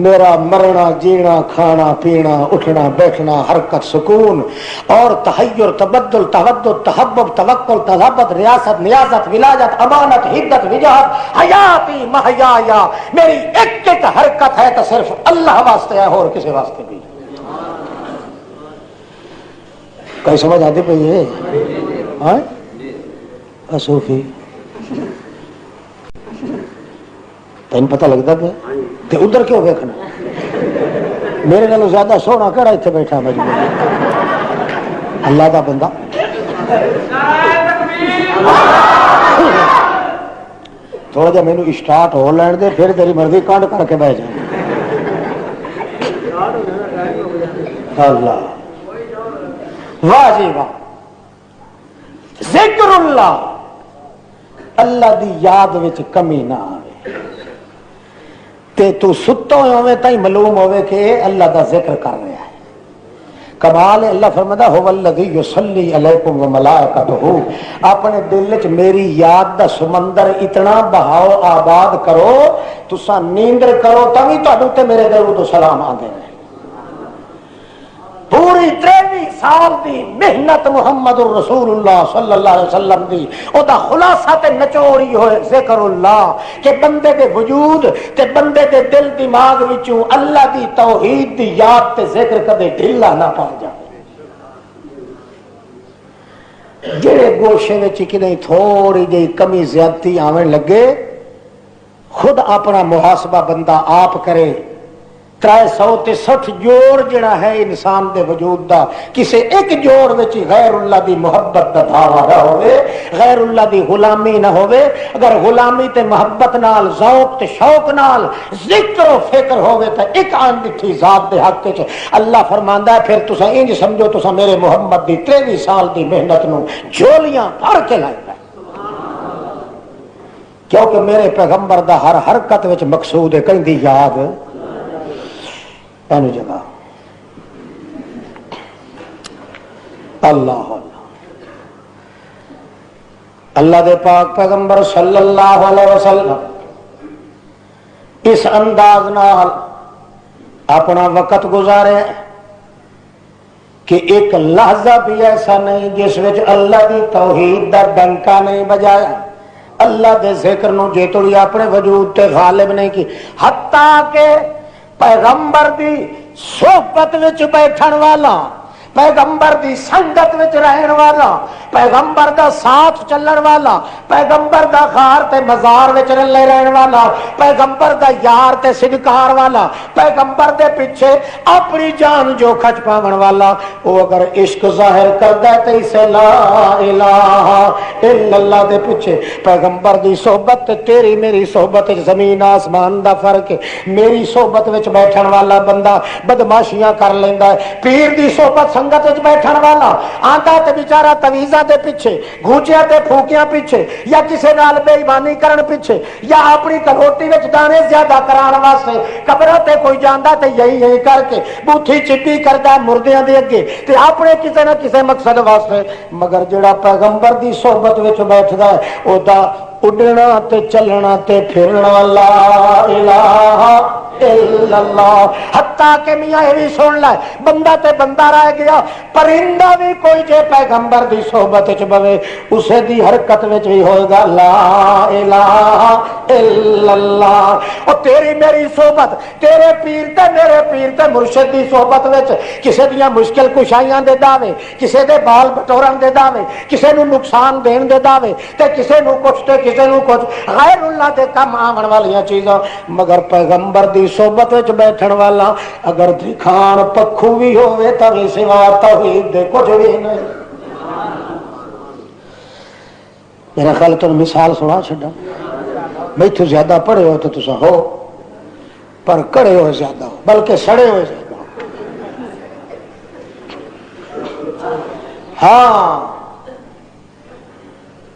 میرا مرنا جینا کھانا پینا اٹھنا بیٹھنا حرکت سکون اور تحیر تبدل تودد تحبب توکل تذبت ریاست نیازت ولایت امانت حدت وجاہت حیاتی محیایا، میری ایک ایک حرکت ہے تو صرف اللہ واسطے ہے اور کسی واسطے بھی۔ کئی سمجھ آتی پئی ہے؟ ہاں صوفی تین پتہ لگتا پہ تے ادھر کیوں دیکھنا؟ میرے نالوں زیادہ سونا کہڑا اتنے بیٹھا مجبور اللہ دا بندہ۔ تھوڑا جا مینو اسٹارٹ ہو لین دے پھر تیری مرضی کانڈ کر کے بہ جائیں۔ اللہ واہ جی واہ، ذکر اللہ، اللہ دی یاد وچ کمی نہ آوے تے تو ستا ہوئے تائیں معلوم ہوئے کہ اللہ دا ذکر کر رہا ہے۔ کمال اللہ فرماتا هو الذی یصلی علیکم وملائکتہ، اپنے دل وچ میری یاد دا سمندر اتنا بہاؤ آباد کرو تساں نیندر کرو تاں تہاڈے تے میرے درود و سلام آندے ہیں۔ پوری 23 سال دی محنت محمد الرسول اللہ صلی اللہ علیہ وسلم دی او دا خلاصہ تے نچوڑی ہوئے ذکر اللہ کہ بندے دے وجود تے بندے دے دل دماغ وچوں اللہ دی توحید دی یاد تے ذکر کدے ڈھیلا نہ پا جائے۔ جڑے گوشے وچ کدے تھوڑی جی کمی زیادتی آویں لگے خود اپنا محاسبہ بندہ آپ کرے۔ 360 جوڑ جڑا ہے انسان دے وجود دا کسے ایک جوڑ وچ غیر اللہ دی محبت دا دھاوا نہ ہوئے، غیر اللہ دی غلامی نہ ہوئے، اگر غلامی تے محبت نال ذوق تے شوق نال ذکر و فکر ہوئے تا ایک آن دٹھی ذات دے حق وچ اللہ فرماندا ہے پھر تساں انج سمجھو تساں میرے محمد دی 23 سال دی محنت نو جھولیاں بھر کے لائے، کیونکہ میرے پیغمبر دا ہر حرکت وچ مقصود ہے کہندی یاد پہنو جگہ اللہ اللہ دے پاک پیغمبر صلی اللہ علیہ وسلم اس انداز نال اپنا وقت گزارے کہ ایک لحظہ بھی ایسا نہیں جس وچ اللہ دی توحید دا ڈنکا نہیں بجایا، اللہ دے ذکر نو جیتوڑی اپنے وجود تے غالب نہیں کی، حتیٰ کہ پیغمبر دی صحبت وچ بیٹھن والا، پیغمبر دی سنگت وچ رہن والا، پیغمبر دا ساتھ چلن والا، پیغمبر دا غار تے مزار وچ رلے رہن والا، پیغمبر دا یار تے صدقار والا، پیغمبر دے پیچھے اپنی جان جو کھچ پاون والا، وہ اگر عشق ظاہر کردا ہے تے اسے لا الہ الا اللہ دے پیچھے پیغمبر دی صحبت تے تیری میری صحبت زمین آسمان دا فرق ہے۔ میری صحبت وچ بیٹھن والا بندہ بدماشیاں کر لیندا ہے، پیر دی صحبت سنگت وچ بیٹھن والا آندا تے بیچارہ تویزاں دے پیچھے، گھوچیاں تے پھوکیاں پیچھے، یا کسے نال بے ایمانی کرن پیچھے، یا اپنی کروٹی وچ دانے زیادہ کران واسطے قبراں تے کوئی جاندا تے یہی کر کے بوتھی چپی کردا ہے مردیاں دے اگے تے اپنے کسے نہ کسے مقصد واسطے۔ مگر جڑا پیغمبر دی صحبت وچ بیٹھدا ہے او دا اڈنا تے چلنا تے پھرنا لا الہ الا اللہ، حتیٰ کہ میاں یہ بھی سن لے بندہ تے بندہ رہ گیا، پرندہ بھی کوئی جے پیغمبر دی صحبت وچ بوے اسے دی حرکت وچ بھی ہوئے گا لا الہ الا اللہ۔ اور تیری میری صحبت، تیرے پیر تے میرے پیر تے مرشد دی صحبت وچ کسے دیاں مشکل کشائیاں دے دعوے، کسے دے بال بٹورن دے دعوے، کسے نو نقصان دین دے دعوے تے کسے نو کچھ تے کسے نو کچھ غیر اللہ دے کم آون والیاں چیزاں، مگر پیغمبر دی صحبت وچ بیٹھن والا اگر دکھان پکھو بھی ہوئے تاں سوا توحید دے کچھ بھی نہیں۔ میرا خیال تو مثال سنا چھڈا، میں تو زیادہ پڑھے ہو تو تسا ہو پر کڑے ہوئے زیادہ ہو، بلکہ سڑے ہوئے زیادہ ہو۔ ہاں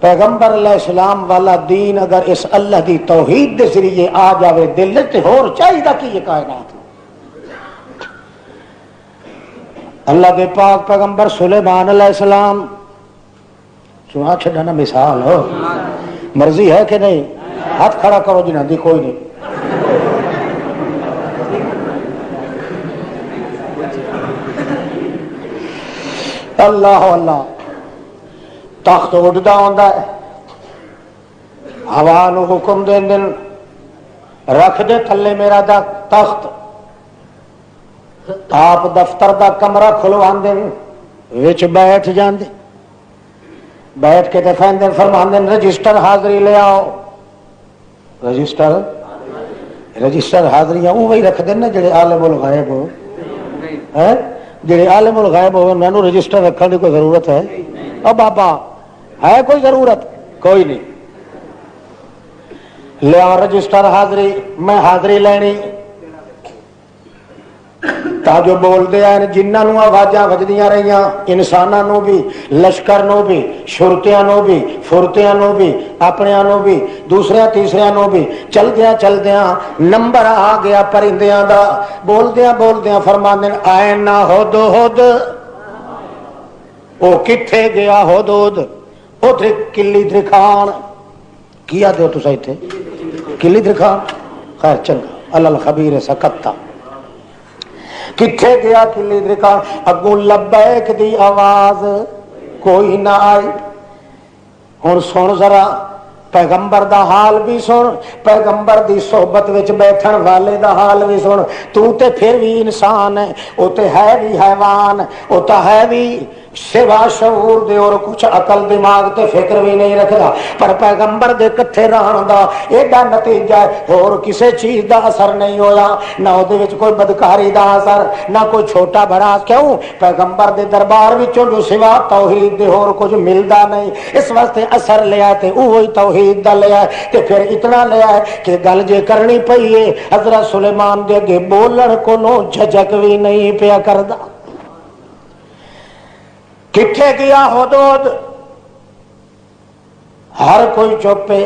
پیغمبر علیہ السلام والا دین اگر اس اللہ دی توحید دے ذریعے آ جاوے دل تے ہور چاہیے کہ یہ کائنات اللہ کے پاک پیغمبر سلیمان علیہ السلام سنا چھڑا نا مثال ہو، مرضی ہے کہ نہیں؟ ہاتھ کھڑا کرو جنہاں دی کوئی نہیں۔ اللہ اللہ تخت اڈتا ہوندا ہے، ہوا نو حکم دین دن رکھ دے تھلے میرا دا تخت، آپ دفتر دا کمرہ کھلوان دن وچ بیٹھ جاندے، بیٹھ کے دفعن دن فرمان دن رجسٹر حاضری لے آؤ، رجسٹر حاضریاں وہی رکھ دن نا جڑے عالم الغیب ہو، جڑے عالم الغیب ہو میں نو رجسٹر رکھنے کی کوئی ضرورت ہے؟ او بابا ہے کوئی ضرورت؟ کوئی نہیں۔ لیا رجسٹر حاضری، میں حاضری لینی تا جو بول دے ہیں جنہاں نو آوازاں وجدیاں رہیاں، انساناں نو بھی، لشکر نو بھی، شرطیاں نو بھی، فرتیاں نو بھی، اپنیاں نو بھی، دوسرے تیسرے نو بھی، چل دیاں نمبر آ گیا پرندیاں دا، بول دیاں فرماندے آئے نہ ہد او کتھے گیا ہدود، ادھر کلی درخان کیا دیو تسا ایتھے کلی درخان، خیر چنگا اللہ الخبیر سکتا، کتھے گیا کلی درخان، اگوں لبیک دی آواز کوئی نہ آئی۔ ہن سن ذرا پیغمبر دا حال بھی سن، پیغمبر دی صحبت وچ بیٹھن والے دا حال بھی سن، تو تے پھر بھی انسان ہے، او تے ہے بھی حیوان، او تے ہے بھی سوا شعور دے اور کچھ عقل دماغ تے فکر بھی نہیں رکھدا، پر پیغمبر دے کٹھے رہن دا ایڈا نتیجہ ہے اور کسے چیز دا اثر نہیں ہویا، نہ او دے وچ کوئی بدکاری دا اثر، نہ کوئی چھوٹا بڑا، کیوں؟ پیغمبر دے دربار وچوں جو سوا توحید دے اور کچھ ملدا نہیں، اس واسطے اثر لیا تے اوہی توحید دا لیا تے پھر اتنا لیا ہے کہ گل جے کرنی پئی ہے حضرت سلیمان دے اگے بولن کولوں جھجک بھی نہیں پیا کردا۔ کتھے گیا حدود، ہر کوئی چپے،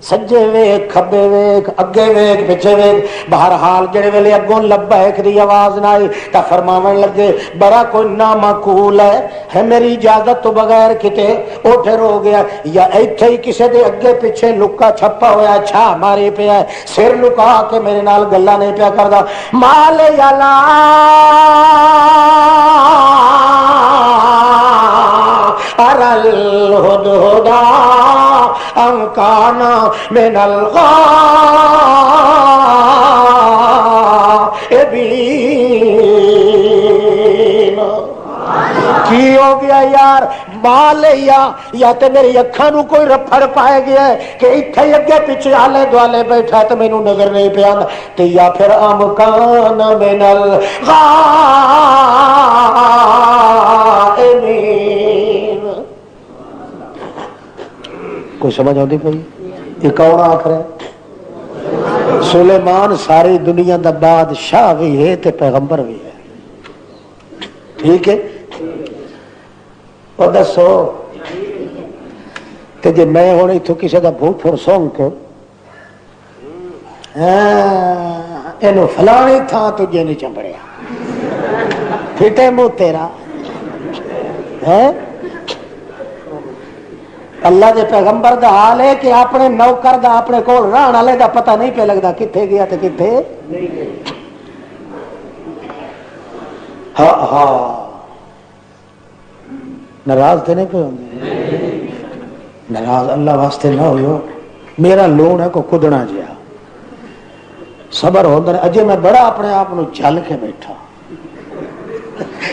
سجے ویکھ کھبے ویکھ اگے ویکھ پیچھے ویکھ. بہرحال جڑے ویلے اگوں لبیک دی آواز نہ آئی تا فرماون لگے بڑا کوئی نامعقول ہے میری اجازت تو بغیر کتے اٹھ رو گیا یا ایتھے ہی کسے دے اگے پیچھے لکا چھپا ہویا چھا مارے پیا سر لکا کے میرے نال گلا نہیں پیا کردا. مال یالا ارل ہدہدا ام کان من الغائبین. کی ہو گیا یار مال یا تے میری اکھاں نو کوئی رفڑ پائے گیا ہے کہ اتھے اگے پیچھے آلے دوالے بیٹھا تے مینوں نظر نہیں پیا تے یا پھر ام کان من الغائبین. کوئی سمجھ آتی پئی یہ کون آخر ہے؟ سلیمان ساری دنیا دا بادشاہ بھی ہے تے پیغمبر بھی ہے. ٹھیک ہے اور دسو تے جے میں ہوں اتوں کسی کا بھوت پھر سونگ کے اینو فلانی تھان تجھے نہیں چمڑیا پھٹے منہ تیرا ہے. اللہ دے پیغمبر دا حال ہے کہ اپنے نوکر دا اپنے کول رہن والے دا پتہ نہیں پہ لگتا کتنے گیا تے کتنے ہاں ہاں ناراض تے نہیں پہ ہوں ناراض اللہ واسطے نہ ہوئے. میرا لون ہے کو کدنا جیا صبر ہوندر اجے میں بڑا اپنے آپ نو جل کے بیٹھا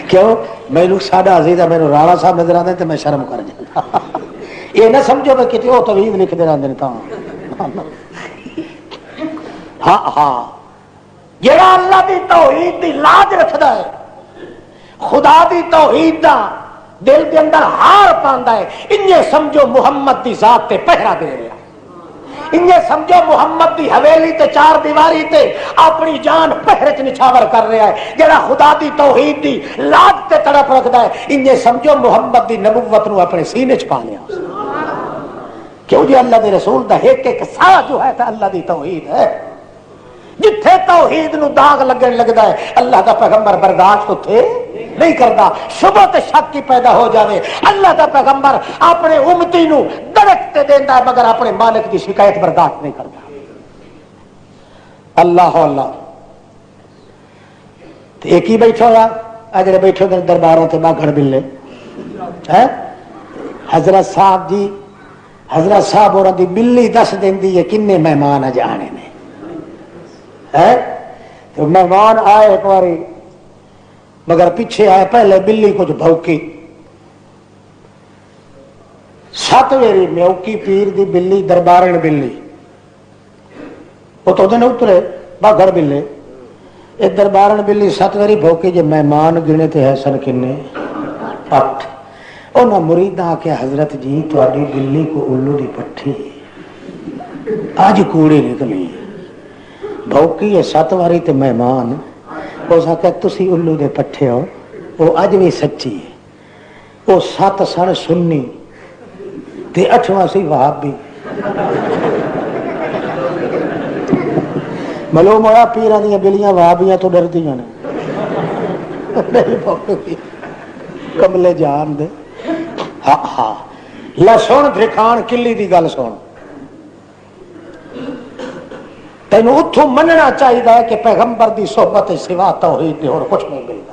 کیوں مینوں ساڈا عزیز ہے مینوں راڑا صاحب نظر آتے تے میں شرم کر جاتا. یہ نہ سمجھو میں کتنے وہ توحید لکھتے رہتے ہیں. ہاں ہاں جڑا اللہ دی توحید دی لاج رکھدا ہے خدا دی توحید دا دل کے اندر ہار پاندا ہے انجے سمجھو محمد دی ذات تے پہرا دے رہا انجے سمجھو محمد دی حویلی تے چار دیواری تے اپنی جان پہرے چ نچھاور کر رہا ہے. جڑا خدا دی توحید دی لاج تے تڑپ رکھدا ہے انجے سمجھو محمد دی نبوت نو اپنے سینے چ پا لیا. کیوں جی اللہ دے رسول دا ایک ایک سا جو ہے تا اللہ دی توحید ہے. جتھے توحید نو داغ لگن لگدا ہے اللہ دا پیغمبر برداشت اتھے نہیں کرتا. شبہ تے شک کی پیدا ہو جاوے اللہ دا پیغمبر اپنے امتی نو درکتے دیندا ہے مگر اپنے مالک دی شکایت برداشت نہیں کرتا. اللہ اللہ ایک ہی بیٹھا ہوا اجڑے بیٹھے درباراں تے باگھڑ بلے حضرت صاحب جی حضرت صاحب اور دی بلی دس دیندی ہے کنے مہمان اج آنے نے تو مہمان آئے ایک باری مگر پیچھے آئے پہلے بلی کچھ بھوکی 7 ویری میوکی پیر دی بلی دربارن بلی وہ تو دن اترے باگھڑ بلے یہ دربارن بلی 7 ویری بھوکی جے مہمان گنے تے ہے سن کنے 8. انہاں مریداں آ کے حضرت جی تہاڈی بلی کو الو دی پٹھی اج کوڑی نکلی بھوکی ہے 7 واری تے مہمان اس آخیا تسی الو دے پٹھے ہو وہ اج بھی سچی ہے. وہ 7 سن سنی تے 8واں سی وہابی. معلوم ہوا پیراں دیاں بلیاں وہابیاں تو ڈردیاں نے کملے جان دے. ہاں ہاں لسن دکھان کلی دی گل سن تینوں اتوں مننا چاہیے کہ پیغمبر دی صحبت سوا توحید دی اور کچھ نہیں ملتا.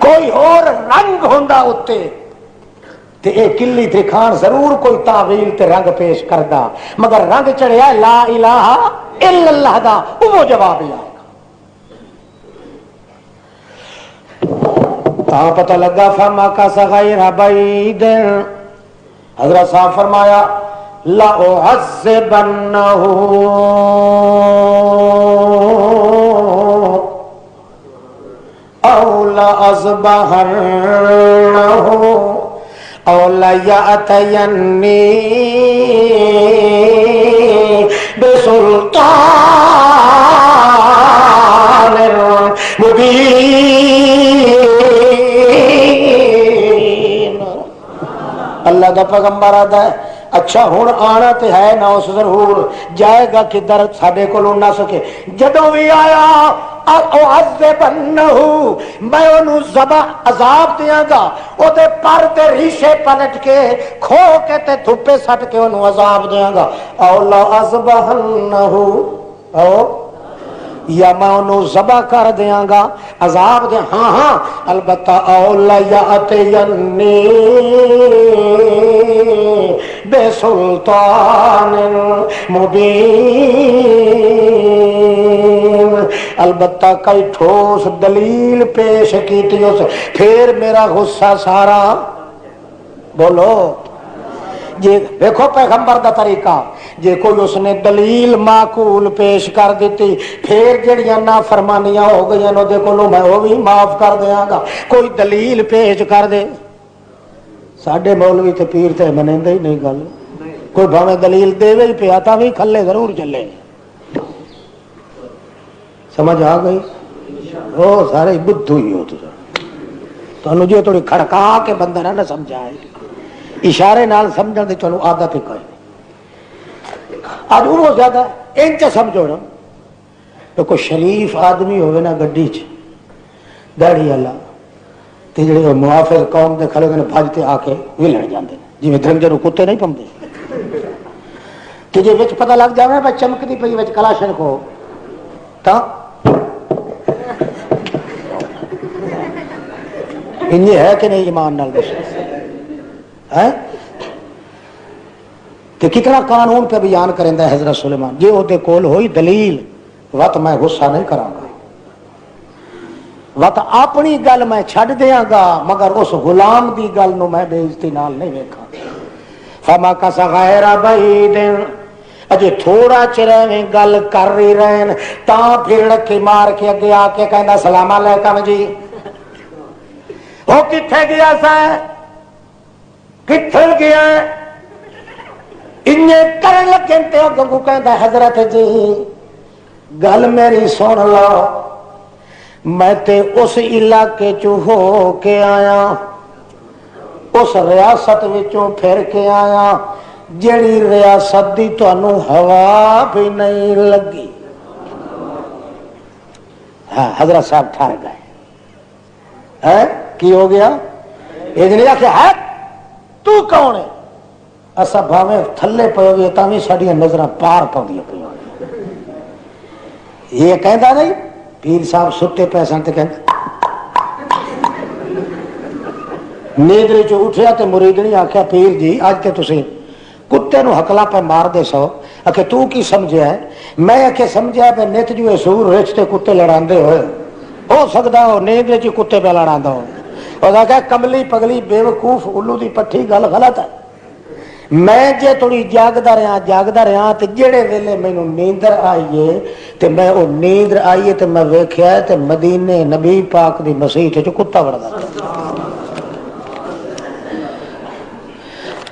کوئی اور رنگ ہوندا اتے تے اے کلی دکھان ضرور کوئی تعویل تے رنگ پیش کردا مگر رنگ چڑھیا لا الہ الا اللہ دا وہ جواب ہی آئے گا. کہاں پتہ لگا فما کا سغیر بعید حضرت صاحب فرمایا لا اعذبنہ او لا اذبحنہ او لا یاتینی بسلطان مبین. اللہ دا پیغمبر آتا ہے اچھا ہوں آنا تے ہے نا اس ضرور جائے گا کدھر ساڈے کولوں نہ سکے جدوں بھی آیا میں انہوں ذبح عذاب دیاں گا او دے پر تے ریشے پلٹ کے کھو کے تے دھوپے سٹ کے انہوں عذاب دیاں گا او لا اذبحنہ او یا میں انہوں ذبح کر دیاں گا عذاب دے ہاں ہاں البتہ اولا یاتینی بے سلطان مبین البتہ کئی ٹھوس دلیل پیش کی تھی اس پھر میرا غصہ سارا بولو جی دیکھو پیغمبر دا طریقہ جے کوئی اس نے دلیل معقول پیش کر دیتی پھر جڑیاں نافرمانیاں ہو گئی نو دے کولوں میں وہ بھی معاف کر دیاں گا کوئی دلیل پیش کر دے ساڈے مولوی تے پیر تے منیندے ہی نہیں گل کوئی بھاویں دلیل دے ہی پیا تا بھی کھلے ضرور چلے سمجھ آ گئی وہ سارے بدھو ہی ہو تانوں جو تھوڑی کھڑکا کے بندہ نہ سمجھائے اشارے نال سمجھن دے چلو عادت ہی کوئی آج وہ زیادہ انچ سمجھو نا تو کوئی شریف آدمی ہوئے نا گڈی چ داڑھی والا تے جڑے محافظ قوم دے کھڑے ہوئے بھجتے آ کے ولڑ جاندے جی درنجے نو کتے نہیں پوندے تے جے وچ پتہ لگ جاوے بس چمکدی پئی وچ کلاشن کو تا انجے ہے کہ نہیں ایمان نال دسو ہے کہ کتنا قانون پہ بیان کریں ہے حضرت سلیمان جی وہ دے کول ہوئی دلیل وقت میں غصہ نہیں کراں گا وقت اپنی گل میں چھڈ دیاں گا مگر اس غلام دی گل نو میں بے عزتی نال نہیں ویکھاں فما کس غیر بعید اجے تھوڑا چرے گل کر رہی رہن تاں پھر لکی مار کے اگے آ کے کہندا سلام علیکم جی وہ کتھے گیا سا کتھے گیا انہیں کرن لگے تے اگوں کہندا حضرت جی گل میری سن لو میں تے اس علاقے چوں ہو کے آیا اس ریاست وچوں پھر کے آیا جڑی ریاست دی تانوں ہوا بھی نہیں لگی ہاں حضرت صاحب ٹھہر گئے ہے کی ہو گیا ایک نے آخیا ہے تو کون ہے اسا بھاویں تھلے پے ہوئے تاں وی ساڈیاں نظراں پار پاؤندیاں پیاں یہ کہندا نہیں پیر صاحب ستے پے سن تے کہندا نیندرے چ اٹھیا تے مریدنی آخیا پیر جی اج تے تسی کتے نو حکلا پہ مار دے سو آخے تو کی سمجھیا ہے میں آخے سمجھیا پہ نت جو سور رچ تے کتے لڑاندے ہوئے ہو سکتا ہو نیندرے چ کتے پہ لڑاندا ہو اور آخیا کملی پگلی بے وقوف الو دی پٹھی گل غلط ہے میں جے تھوڑی جاگدا رہا تے جڑے ویلے مینوں نیندر آئیے تے میں او نیندر آئیے تے میں ویکھیا تے مدینے نبی پاک دی مسیت وچ کتا وڑدا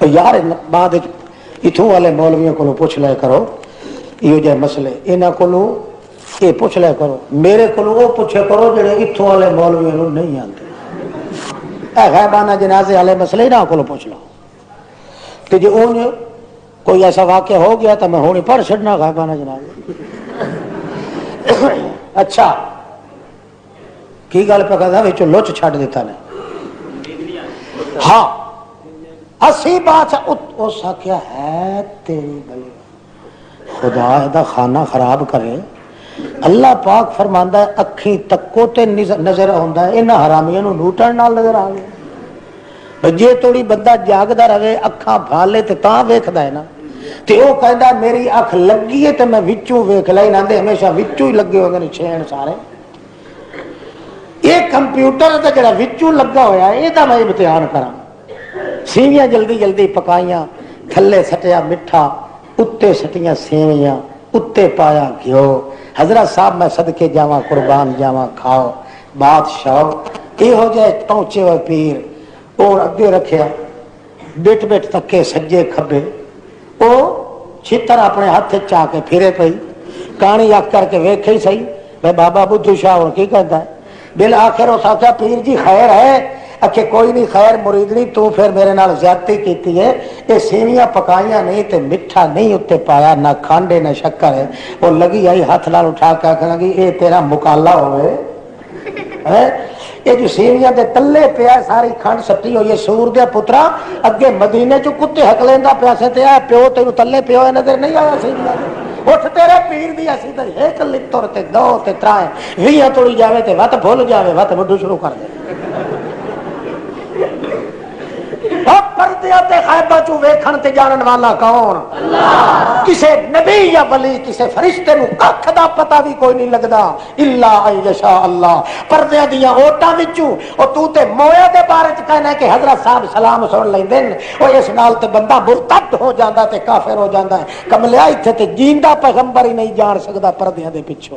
یار بعد اتوں والے مولویوں کو پوچھ لیا کرو یہ جہ مسئلے یہاں کو یہ پوچھ لیا کرو میرے کو وہ پوچھے کرو جڑے اتوں والے مولویوں نہیں آتے غیبانہ جنازے والے مسئلے یہاں کو پوچھ لو کہ جی اون کوئی ایسا واقعہ ہو گیا تو میں ہونی پڑھ چڑنا غیبانہ جنازے اچھا کی گل پہ کرتا بچوں لچ چھڈ دیتا نے ہاں اسی بات اس کیا ہے تیری گلی خدا دا خانہ خراب کرے اللہ پاک فرماندا ہے اکھی تکو تے نظر آندا ہے انہاں حرامیاں نو لوٹن نال نظر آ گیا جے توڑی بندہ جاگدا رہے اکھاں بھالے تے تاں ویکھدا ہے نا تے او کہندا میری اکھ لگی ہے تے میں وچوں ویکھ لئی ناندے ہمیشہ وچوں ہی لگے ہوندے نے چھین سارے یہ کمپیوٹر دا جڑا وچوں لگا ہویا ہے اے دا میں امتحان کراں سیویاں جلدی جلدی پکائیاں تھلے سٹیا مٹھا اتے سٹیاں سیویاں اتے پایا گھیو حضرت صاحب میں صدقے جاواں قربان جاواں کھاؤ بادشاہ یہ ہو جائے پہنچے ہوئے پیر اور اگے رکھیا بٹ بٹ تکے سجے کھبے او چھتر اپنے ہاتھ چا کے پھرے پئی کہانی آ کر کے ویکھے ہی صحیح میں بابا بدھو شاہ اور کی کہتا ہے بالآخر اس آخیا پیر جی خیر ہے کہ کوئی نہیں خیر مریدنی تو پھر میرے نال زیادتی کیتی ہے، یہ سیویاں پکائیاں نہیں تے میٹھا نہیں اتنے پایا، نہ کھانڈے نہ شکر ہے۔ وہ لگی آئی ہاتھ نال اٹھا کے آخر لگی یہ تیرا مکالا ہوئے، یہ جو سیویاں دے تلے پیا ساری کھنڈ سٹی ہوئی ہے، سور دیا پترا اگے مدینے چ کتے حق لینا پیا سے تے پیو تینوں تلے پیو نظر نہیں آیا سیویاں اٹھ تیرے پیر دی اسی تے ایک لتر تے دو تے ترائے ویاں توڑی جاوے تے وت بھول جاوے وت مڈو شروع کر دے پردیاں تے غیباں چوں ویکھن تے جانن والا کون؟ اللہ۔ کسے نبی یا ولی کسے فرشتے نو ککھ دا پتہ بھی کوئی نہیں لگدا الا ان یشاء اللہ۔ پردیاں دیاں اوٹاں وچوں او تو تے مویا دے بارے چ کہنا کہ حضرت صاحب سلام سن لیندے او اس نال تے بندہ مرتد ہو جاندا تے کافر ہو جاندا ہے۔ کملیا ایتھے تے جیندا پیغمبر ہی نہیں جان سکدا پردیاں دے پیچھے،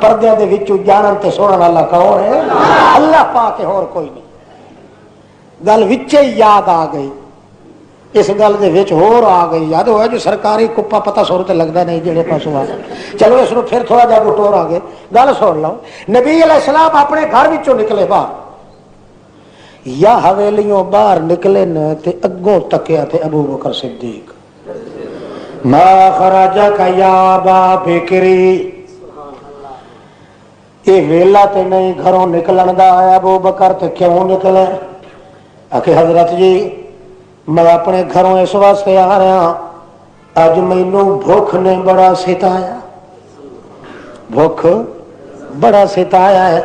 پردیاں دے وچوں جانن تے سنن والا کون ہے؟ اللہ پاک ہے، اور کوئی نہیں۔ گل وچے یاد آ گئی، اس گل دے وچ ہور آ گئی، یاد ہوا جو سرکاری کپا پتہ سور تے لگدا نہیں جڑے پاسوں آ چلو اس نو پھر تھوڑا جا بٹور آ گئے۔ گل سن لو، نبی علیہ السلام اپنے گھر وچوں نکلے باہر یا حویلیوں باہر نکلے نہ تے اگوں تکیا تے ابو بکر صدیق ما خرجک یا ابا بکری، یہ ویلا تے نہیں گھروں نکلن دا آیا ابو بکر تے کیوں نکلے؟ کہ حضرت جی میں اپنے گھروں اس واسطے آ رہا، اج مینوں بھوک نے بڑا ستایا، بھوک بڑا ستایا ہے،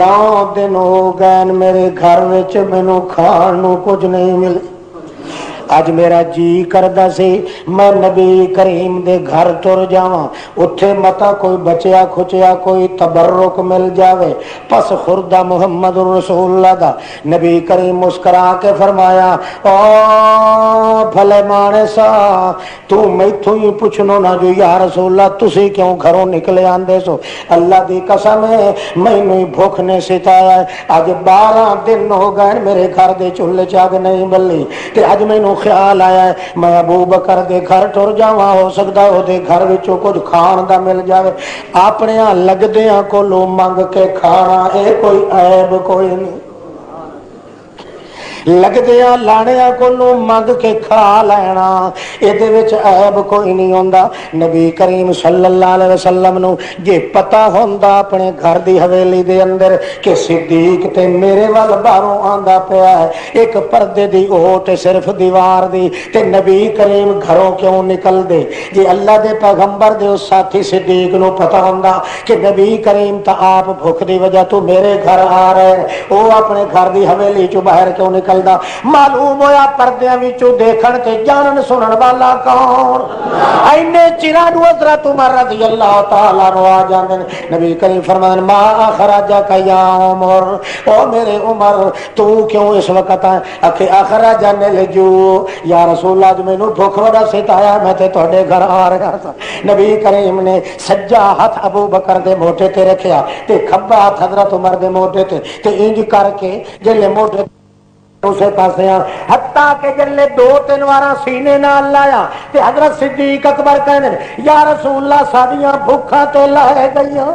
9 دن ہو گئے میرے گھر وچ مینوں کھان نو کچھ نہیں ملے، اج میرا جی کردا سی میں نبی کریم دے گھر تر جاواں، اتھے متا کوئی بچیا کھچیا کوئی تبرک مل جاوے، پس خوردہ محمد رسول اللہ دا۔ نبی کریم مسکرا کے فرمایا او بھلے مانے سا تو میتھوں ہی پوچھنو نہ جو یا رسول اللہ تسی کیوں گھروں نکلے آندے سو؟ اللہ دی قسم ہے مینوں بھوک نے ستایا ہے، اج 12 دن ہو گئے میرے گھر دے چولہے چ اگ نہیں بلی، تے اج مینوں خیال آیا ہے میں ابو بکر دے گھر ٹر جاواں، ہو سکدا او دے گھر وچوں کچھ کھان دا مل جاوے، اپنے لگدیاں کولوں منگ کے کھانا اے کوئی عیب کوئی نہیں، لگدیاں لانیاں کولوں منگ کے کھا لینا ایدے وچ عیب کوئی نہیں ہوندا۔ نبی کریم صلی اللہ علیہ وسلم نو جے پتہ ہوندا اپنے گھر دی حویلی دے اندر کہ صدیق تے میرے ول باہروں آندا پیا ہے، ایک پردے دی اوٹ صرف دیوار دی، تے نبی کریم گھروں کیوں نکل دے؟ جے اللہ دے پیغمبر دے اس ساتھی صدیق نو پتہ ہوندا کہ نبی کریم تا آپ بھوک دی وجہ تو میرے گھر آ رہے، او اپنے گھر دی حویلی چوں باہر کیوں نکل دا؟ معلوم ہویا پردیاں وچوں دیکھن تے جانن سنن والا کون؟ اینے چراں نو حضرت عمر رضی اللہ تعالی عنہ آ جاندے نبی کریم فرماندے ما اخرجک یا عمر، او میرے عمر تو کیوں اس وقت آکھے اخرجن الجو یا رسول اللہ مینوں بھوک بڑا ستایا میں تے تہاڈے گھر آ رہا تھا۔ نبی کریم نے سجا ہاتھ ابو بکر دے موٹے تے رکھیا تے کھبا ہاتھ حضرت عمر دے موٹے تے انج کر کے جلے موٹے اسے پاسے حتیٰ کہ جلے 2-3 واراں سینے نال لایا تے حضرت صدیق اکبر کہنے یا رسول اللہ ساڈیاں بھوکاں تے لائے گئیاں،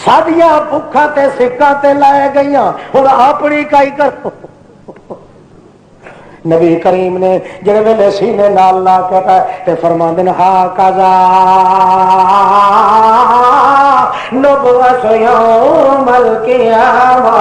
ساڈیاں بھوکاں تے سکاں تے لائے گئیاں، ہن اپنی کائی کرو۔ نبی کریم نے جڑے ویلے سینے نال لا کے فرماندے نے ہا قضا نبوت یوم القیامہ،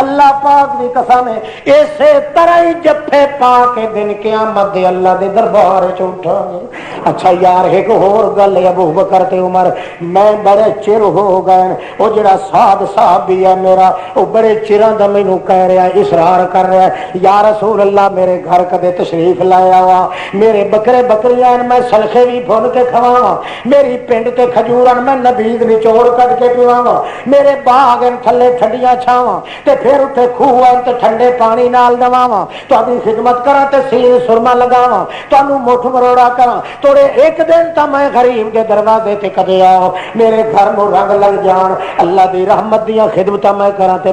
اللہ پاک دی قسم ہے اسی طرح ہی جفے پا کے دن قیامت دے اللہ دے دربار چ اٹھا گے۔ اچھا یار ایک ہور گل ہے ابو بکر تے عمر میں بڑے چر ہو گئے، او جڑا سعد صاحب بھی ہے میرا او بڑے چراں دا مینوں کہہ رہا ہے اصرار کر رہا ہے یا رسول اللہ میرے گھر کدے تشریف لایا وا، میرے بکرے بکریاں میں سلخے بھی بھن کے کھواواں، میری پنڈ تے کھجوراں میں نبیذ نچوڑ کٹ کے پیواواں، میرے باغ تھلے ٹھنڈیاں چھاواں تے پھر اتنے خوہ تے ٹھنڈے پانی نال دواواں، تہاڈی خدمت کراں تے سیر سرما لگاواں، تانوں مٹھ مروڑا کراں، توڑے ایک دن تا میں غریب دے دروازے تے کدے آؤ میرے گھر نو رنگ لگ جان، اللہ دی رحمت دیاں خدمتاں میں کراں تے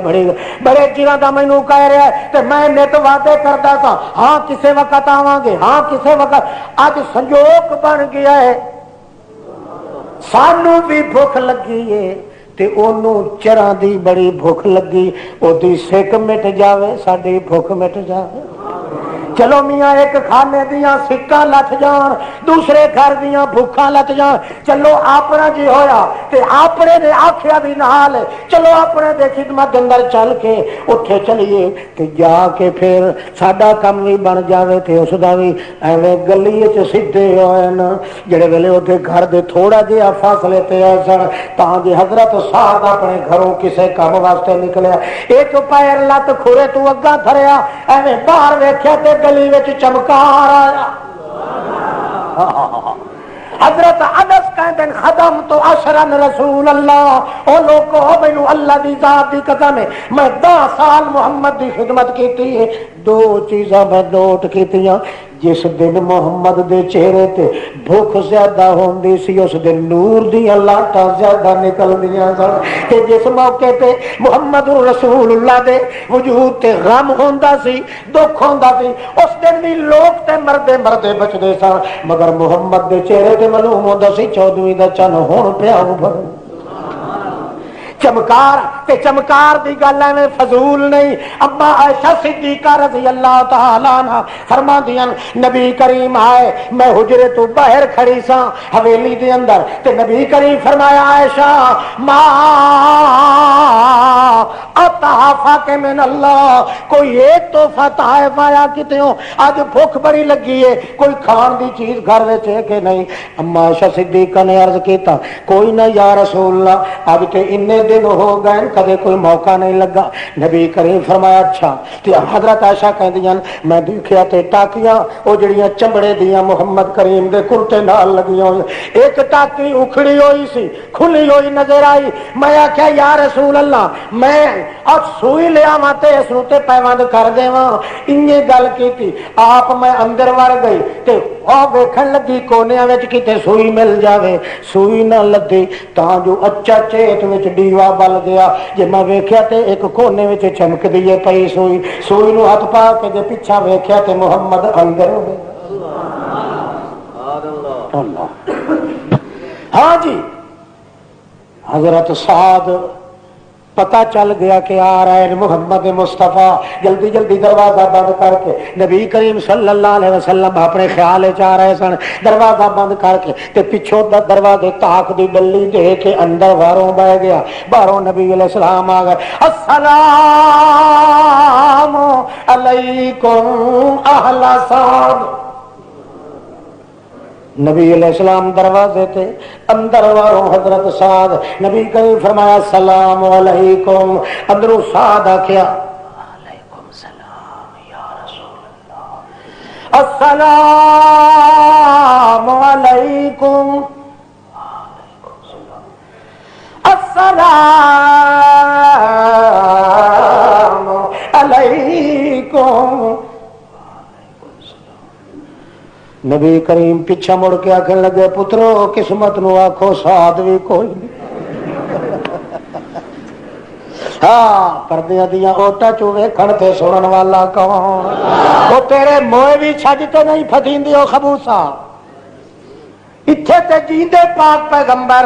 بڑے چیراں دا مینوں کہہ رہا ہے تے میں نت وعدے کردا سا ہاں کسے وقت آواں گے، ہاں کسے وقت، اج سنجوگ بن گیا ہے سانوں بھی بھوک لگی ہے تے انہوں چراں دی بڑی بھوک لگی، اودی سک مٹ جاوے ساڈی بھوک مٹ جاوے۔ چلو میاں ایک کھانے دیاں سکاں لٹ جان، دوسرے گھر دیاں بھوکاں لٹ جان، چلو اپنا جی ہویا تے اپنے نے آکھیا بھی نال چلو اپنے دے خدمت اندر چل کے اٹھے چلیے تے جا کے پھر ساڈا کم بھی بن جاوے تے اس دا بھی ایویں گلی وچ سیدھے ہوئے نا جڑے ویلے اوتے گھر دے تھوڑا جہا فاصلے تے آئے سن تاں جے حضرت سعد اپنے گھروں کسے کام واسطے نکلیا، ایک پیر لت کھورے تو اگاں دھریا ایویں باہر ویکھیا تے گلی وچ چمکار آیا۔ حضرت انس کہندے خدم تو اشرن رسول اللہ، او لوگو مینوں اللہ دی ذات دی قسم ہے میں 10 سال محمد دی خدمت کیتی ہے، دو چیزاں میں نوٹ کیتیاں، جس دن محمد دے چہرے تے بھوک زیادہ ہوندی سی اس دن نور دیاں لاٹاں زیادہ نکلدیاں سن، تے جس موقع تے محمد رسول اللہ دے وجود تے غم ہوندا سی دکھ ہوندا سی اس دن بھی لوگ تے مردے مردے بچدے سن، مگر محمد دے چہرے تے معلوم ہوندا سی 14ویں دا چن ہن پیا ابھر۔ چمکار تے چمکار دی گل ایویں فضول نہیں، اما عائشہ صدیقہ رضی اللہ تعالی عنہ فرماندیاں نبی کریم آئے میں حجرے تو باہر کھڑی سا حویلی دے اندر تے نبی کریم فرمایا عائشہ ما اتحفا کے من اللہ، کوئی ایک تحفہ تحائف آیا کتے ہو، آج بھوک بڑی لگی ہے کوئی کھان دی چیز گھر وچ ہے کہ نہیں؟ اما عائشہ صدیقہ نے عرض کیتا کوئی نہ یا رسول اللہ اب تے انے دن ہو گئے کدے کوئی موقع نہیں لگا۔ نبی کریم فرمایا اچھا تے حضرت عائشہ کہندیاں میں دیکھیا تے ٹاکیاں او جڑیاں چمڑے دیاں محمد کریم دے کرتے نال لگیاں ہوئی، ایک ٹاکی اکھڑی ہوئی سی کھلی ہوئی نظر آئی، میں آخیا یا رسول اللہ میں اب سوئی لیا وا تے اس تے پیوند کر دیواں، انجے گل کیتی آپ میں اندر وڑ گئی تے او ویکھن لگی کونیاں وچ کتے سوئی مل جاوے، سوئی نہ لدی تاں جو اچا چیت وچ ڈیوا بل گیا، جے میں ویکھیا تے ایک کونے وچ چمک دیے پئی سوئی، سوئی نو ہاتھ پا کے جے پیچھا ویکھیا تے محمد اندر ہو گیا۔ اللہ ہاں جی حضرت سعد پتہ چل گیا کہ آ رہے ہیں محمد مصطفیٰ، جلدی جلدی دروازہ بند کر کے نبی کریم صلی اللہ علیہ وسلم اپنے خیال چاہ رہے سن، دروازہ بند کر کے تے پچھوں دروازے تاک دی ڈلی دے کے اندر باہروں بہ گیا، باہروں نبی علیہ السلام آ گئے السلام علیکم اہل سعد، نبی علیہ السلام دروازے تے اندر واروں حضرت سعد، نبی کریم فرمایا السلام علیکم، اندروں سعد آکھیا علیکم السلام یا رسول اللہ، السلام علیکم السلام علیکم، نبی کریم پیچھا مڑ کے آخر لگے پترو قسمت نو آخو سعد بھی کوئی نہیں، ہاں پردیاں دیاں اوٹا چوے کھڑتے سنن والا کون، وہ تیرے موئے بھی چھجتے نہیں پھدیندی او خبوسا، اتھے تے جیندے پاک پیغمبر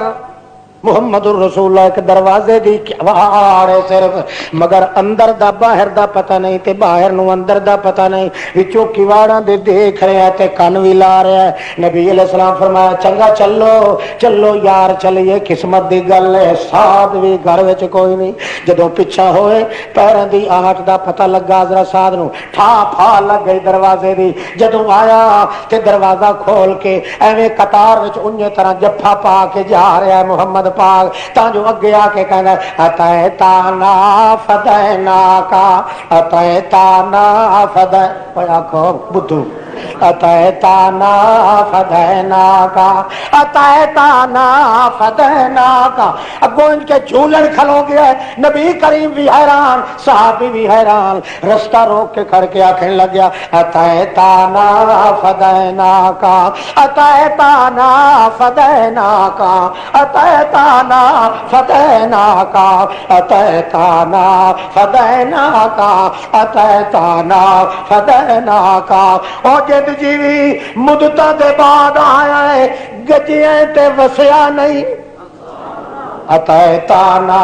محمد الرسول اللہ ایک دروازے دی آڑے صرف، مگر اندر دا باہر دا پتہ نہیں تے باہر نو اندر دا پتہ نہیں، وچوں کیواڑاں دے دیکھ رہے ہیں تے کن وی لا رہے ہیں۔ نبی علیہ السلام فرمایا چنگا چلو چلو یار چلیے قسمت دی گل ہے، سعد وی گھر وچ کوئی نہیں، جدوں پیچھا ہوئے پیراں دی آہٹ دا پتہ لگا حضرت سعد نو، ٹھا پھا لگ گئی دروازے دی، جدوں آیا تے دروازہ کھول کے ایویں قطار وچ انجے طرح جفا پا کے جا رہا ہے محمد پاک، تاں جو اگے آ کے کہنا اتیتانا فدیناکا اتیتانا فدی پڑا کھو بدھو اتیتانا فدیناکا اتیتانا فدیناکا، اگوں ان کے جھولن کھلو گیا ہے، نبی کریم بھی حیران صحابی بھی حیران، رستہ روک کے کھڑ کے آکھنے لگ گیا اتیتانا فدیناکا اتیتانا فدیناکا اتیتانا فدیناکا اتیتانا فدیناکا اتیتانا فدیناکا، او جد جیوی مدتاں دے بعد آیا ہے گجیاں تے وسیا نہیں، اتیتانا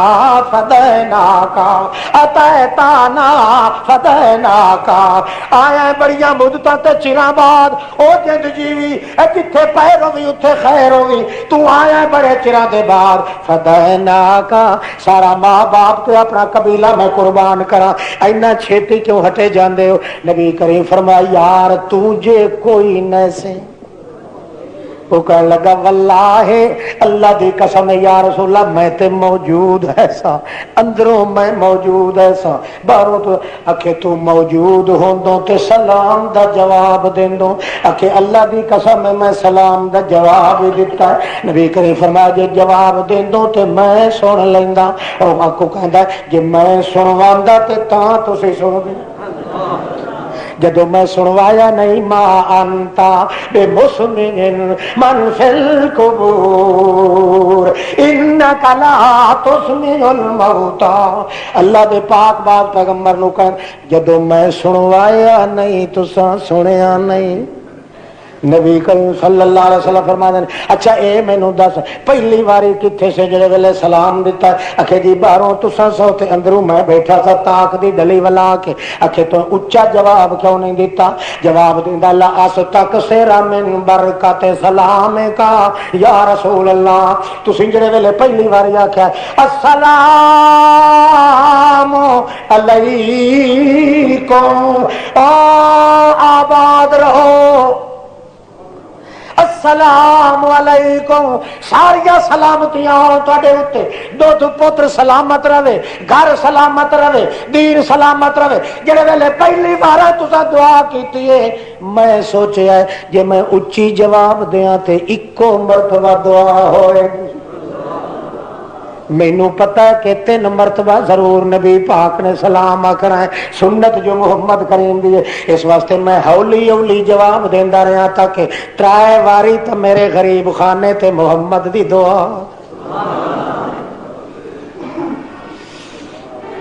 فدیناکا اتیتانا فدیناکا آیا بڑیاں مدتاں تے چراں بعد او جند جیوی جتھے پیر ہووی اتھے خیر ہووی تو آیا بڑے چراں دے بعد فدیناکا سارا ماں باپ تے اپنا قبیلہ میں قربان کراں اینا چھیتی کیوں ہٹے جاندے ہو نبی کریم فرمایا یار تجھے کوئی نہ سے وہ کہنے لگا واللہ اللہ دی قسم یا رسول اللہ میں تے موجود ایسا اندروں میں موجود ایسا باہروں تو اکھے تو موجود ہوندوں تے سلام دا جواب دیندوں اکھے اللہ دی قسم میں سلام دا جواب دیتا ہے نبی کریم فرمایا جے جواب دیندوں تے میں سن لیندا اور آکو کہندا جے میں سنواندا تے تاں تسی سن دے جدو میں سنوایا نہیں ما انتا بے مسمن من فی القبور انکا لا تسمع الموتا اللہ دے پاک بات پیغمبر نو کہن جدو میں سنوایا نہیں تساں سنیا نہیں نبی کریم صلی اللہ علیہ وسلم فرماتے ہیں اچھا اے مینوں دس پہلی واری کتھے سے جڑے ویلے سلام دیتا اکھے جی باہروں تساں سو تے اندروں میں بیٹھا سا تاک دی ڈلی ولا کے اکھے تو اونچا جواب کیوں نہیں دیتا جواب دیندا لا اس تک سیرا من برکت سلام کا یا رسول اللہ تسی جڑے ویلے پہلی واری آکھیا السلام علیکم آباد رہو السلام علیکم ساریا سلامتیاں ہوں تواڈے اوتے دودھ پتر سلامت رہے گھر سلامت رہے دین سلامت رہے جڑے ویلے پہلی بار تساں دعا کیتی ہے میں سوچیا ہے جے میں اچھی جواب دیاں تے اکو مرتبہ دعا ہوئے مینوں پتہ ہے کہ 3 مرتبہ ضرور نبی پاک نے سلام آکھنا ہے سنت جو محمد کریم دی ہے اس واسطے میں ہولی ہولی جواب دیندا رہا تاکہ 3 واری تو میرے غریب خانے تے محمد دی دعا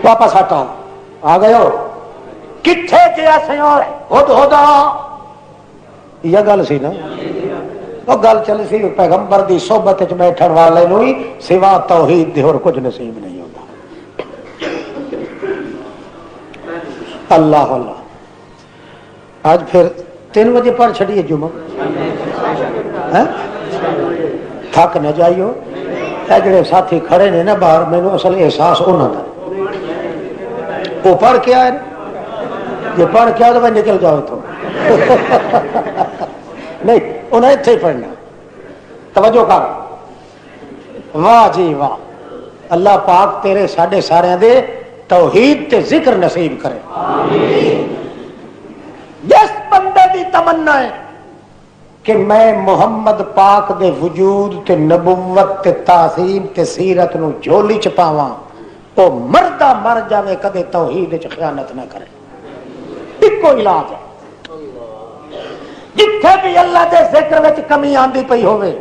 واپس ہٹاؤ آ گئے ہو کتھے جیا سیوں ہد ہدا یہ گل سی نا وہ گل چلی سی پیغمبر دی صحبت وچ بیٹھن والے نوں ہی سوا توحید دے اور کچھ نصیب نہیں ہوتا اللہ اللہ آج پھر 3 بجے پڑھ چھڑیے جمعہ تھک نہ جائیو اے جڑے ساتھی کھڑے نے نا باہر مینوں اصل احساس انہاں دا وہ پڑھ کے آئے یہ پڑھ کے آئے تو میں نکل جاؤ تو نہیں انہیں اتنے ہی پڑھنا توجہ کر واہ جی واہ اللہ پاک تیرے ساڈے سارے دے توحید تے ذکر نصیب کرے جس بندے دی تمنا ہے کہ میں محمد پاک دے وجود تے نبوت تے تعظیم تے سیرت نو جھولی چ پاواں او مردہ مر جاوے کدے توحید وچ خیانت نہ کرے اکو علاج ہے جتھے بھی اللہ دے ذکر وچ کمی آندی پئی ہوئے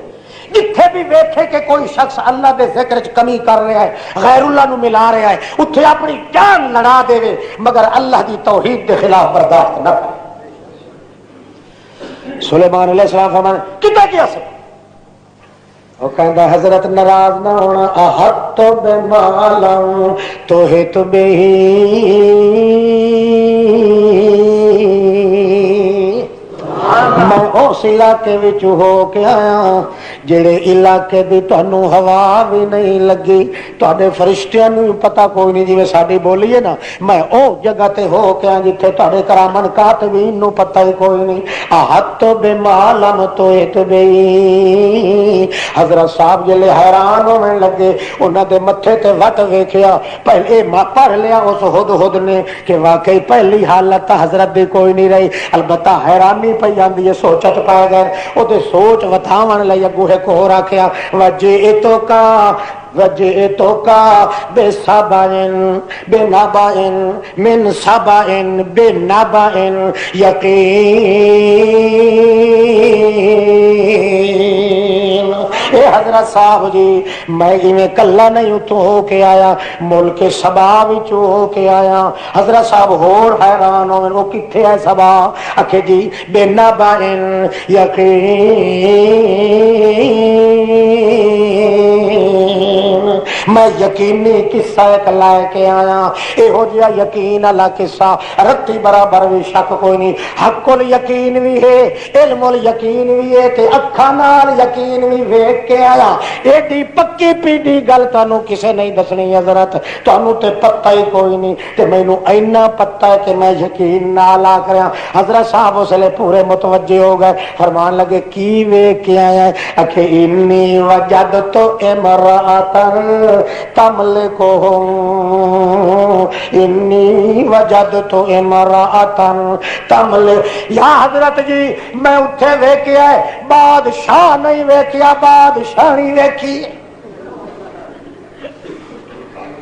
جتھے بھی ویکھے کہ کوئی شخص اللہ دے ذکر وچ کمی کر رہا ہے غیر اللہ نو ملا رہا ہے اتھے اپنی جان لڑا دے مگر اللہ دی توحید دے خلاف برداشت نہ کرے سلیمان علیہ السلام فرمانے کتے کیا سب وہ کہندا حضرت ناراض نہ ہونا احد تو بے مالم تو ہے تو بے میں اس علاقے وچ ہو کے آیا جڑے علاقے دی تانوں ہوا بھی نہیں لگی تواڈے فرشتیاں نوں پتہ کوئی نہیں جویں ساڈی بولی ہے نا میں او جگہ تے ہو کے آیا جتھے تواڈے کرامن کاتبین نوں پتہ ہی کوئی نہیں احد تو بے مالم تو بے حضرت صاحب جلے حیران ہونے لگے انہاں دے متھے تے وٹ ویکھیا پہلے پڑھ لیا اس ہد نے کہ واقعی پہلی حالت حضرت دی کوئی نہیں رہی البتہ حیرانی پئی آندی ہے سوچت پا گئے او تے سوچ وتھاون لئی اگوں ایک ہور آکھیا وجئتو کا بے سبائن بے نبائن من سبائن بے نبائن یقین اے حضرت صاحب جی میں ایویں کلا نہیں اتوں ہو کے آیا ملک سبا وچوں ہو کے آیا حضرت صاحب ہور حیران ہوئے وہ کتھے ہے سبا آکھے جی بے نبائن یقین میں یقینی قصہ ایک لے کے آیا، یہو جہا یقین والا قصہ رتی برابر بھی شک کوئی نہیں، حق الیقین بھی ہے، علم الیقین بھی ہے تے اکھاں نال یقین بھی ویکھ کے آیا۔ ایڈی پکی پیڈی گل تانوں کسے نہیں دسنی حضرت، تانوں تے پتہ ہی کوئی نہیں تے مینوں اینا پتہ ہے کہ میں یقین نال آ کریا۔ حضرت صاحب اس لیے پورے متوجہ ہو گئے، فرمان لگے کی ویکھ کے آیا ہے؟ کہ انی وجدت امرأۃ تملکہم، انی وجدت امرأۃ تملک۔ یا حضرت جی میں اتھے ویکھیا ہے بادشاہ نہیں ویکھیا، بادشاہی ویکھی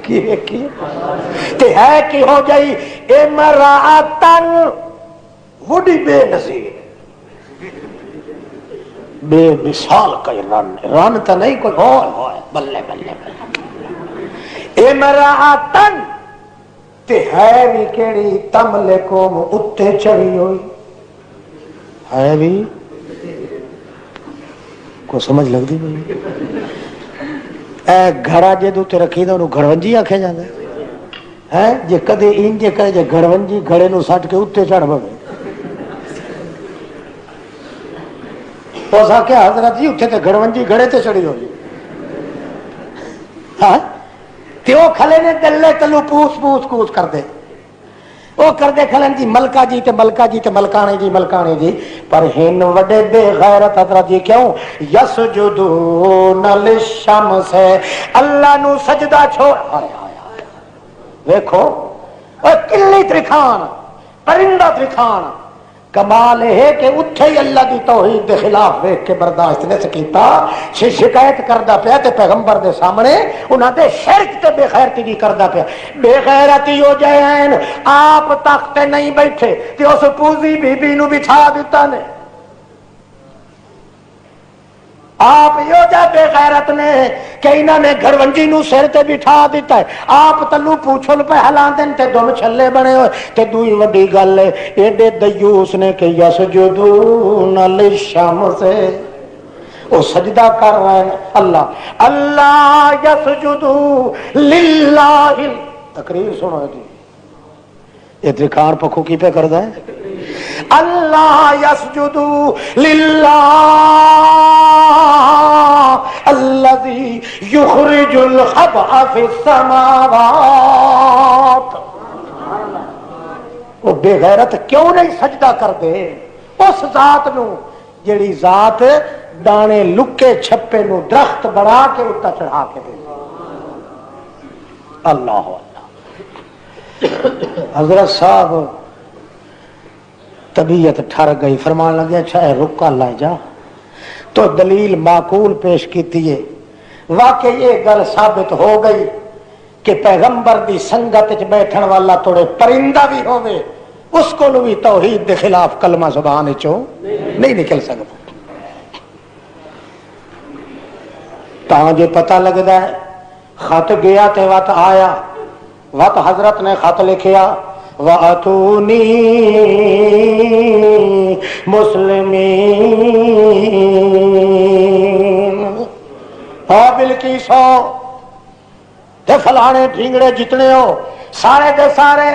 کی ویکھی تے ہے کی ہو جائی امرأۃ وڈی بے نظیر بے مثال کئی رن تو نہیں کوئی ہوئے بلے بلے بلے امرأۃ تے ہے بھی کیڑی تملکہم اتے چڑھی ہوئی ہے بھی کو سمجھ لگ دی بھائی اے گھڑا جے دو تے رکھی دا انہوں گھڑونجی آکھے جاندے ہے جے کدے انجے کرے جے گھڑونجی گھڑے نو سٹ کے اتے چڑھ بھے کیا حضرت جی اتنے تے گھڑونجی گھڑے تے چڑھی ہوئی ہاں تے او کھلے نے دلے تلو پوس پوس کوس کر دے او کر دے کھلن جی ملکہ جی تے ملکہ جی تے ملکانے جی پر ہن وڈے بے غیرت حضرت جی کیوں یسجدون للشمس اللہ نو سجدہ چھوڑ دیکھو او کلی ترکھان پرندہ ترکھان کمال ہے کہ اتھے ہی اللہ دی توحید دے خلاف ویکھ کے برداشت نہیں سکیتا شکایت کردا پیا تے پیغمبر دے سامنے انہاں دے شرک تے بے غیرتی دی کردا پیا بے غیرتی ہو جائیں آپ تخت تے نہیں بیٹھے تے اس پوزی بی بی نو بٹھا دیتا نے آپ یو جا بے غیرت نے کہ انہوں نے گھڑونجی نو سر تے بٹھا دیتا ہے آپ تلو پوچھل پہ ہلان دیں تے دم چھلے بنے ہوئے تے دوئی وڈی گل ہے ایڈے دیوس نے کہ یسجدون للشمس وہ سجدہ کر رہے ہیں اللہ یسجدو للہ تقریر سنو جی یہ ترکھان پکھو کی پہ کردہ ہے اللہ یسجدو للہ الذی یخرج الخبء فی السماوات وہ بے غیرت کیوں نہیں سجدہ کر دے اس ذات نو جیڑی ذات دانے لکے چھپے نو درخت بڑھا کے اتا چڑھا کے دے اللہ حضرت صاحب طبیعت ٹھر گئی فرمان لگے اچھا ہے رکا لائے جا تو دلیل معقول پیش کیتی ہے واقعی یہ گل ثابت ہو گئی کہ پیغمبر دی سنگت وچ بیٹھن والا توڑے پرندہ بھی ہوئے اس کو بھی توحید دے خلاف کلمہ زبان چوں نہیں نکل سکتا تاں جے پتہ لگدا ہے خط گیا تے وقت آیا وقت حضرت نے خط لکھیا وَأَتُونِي مُسْلِمِينَ بلکی سو تے فلانے ڈھینگڑے جتنے ہو سارے دے سارے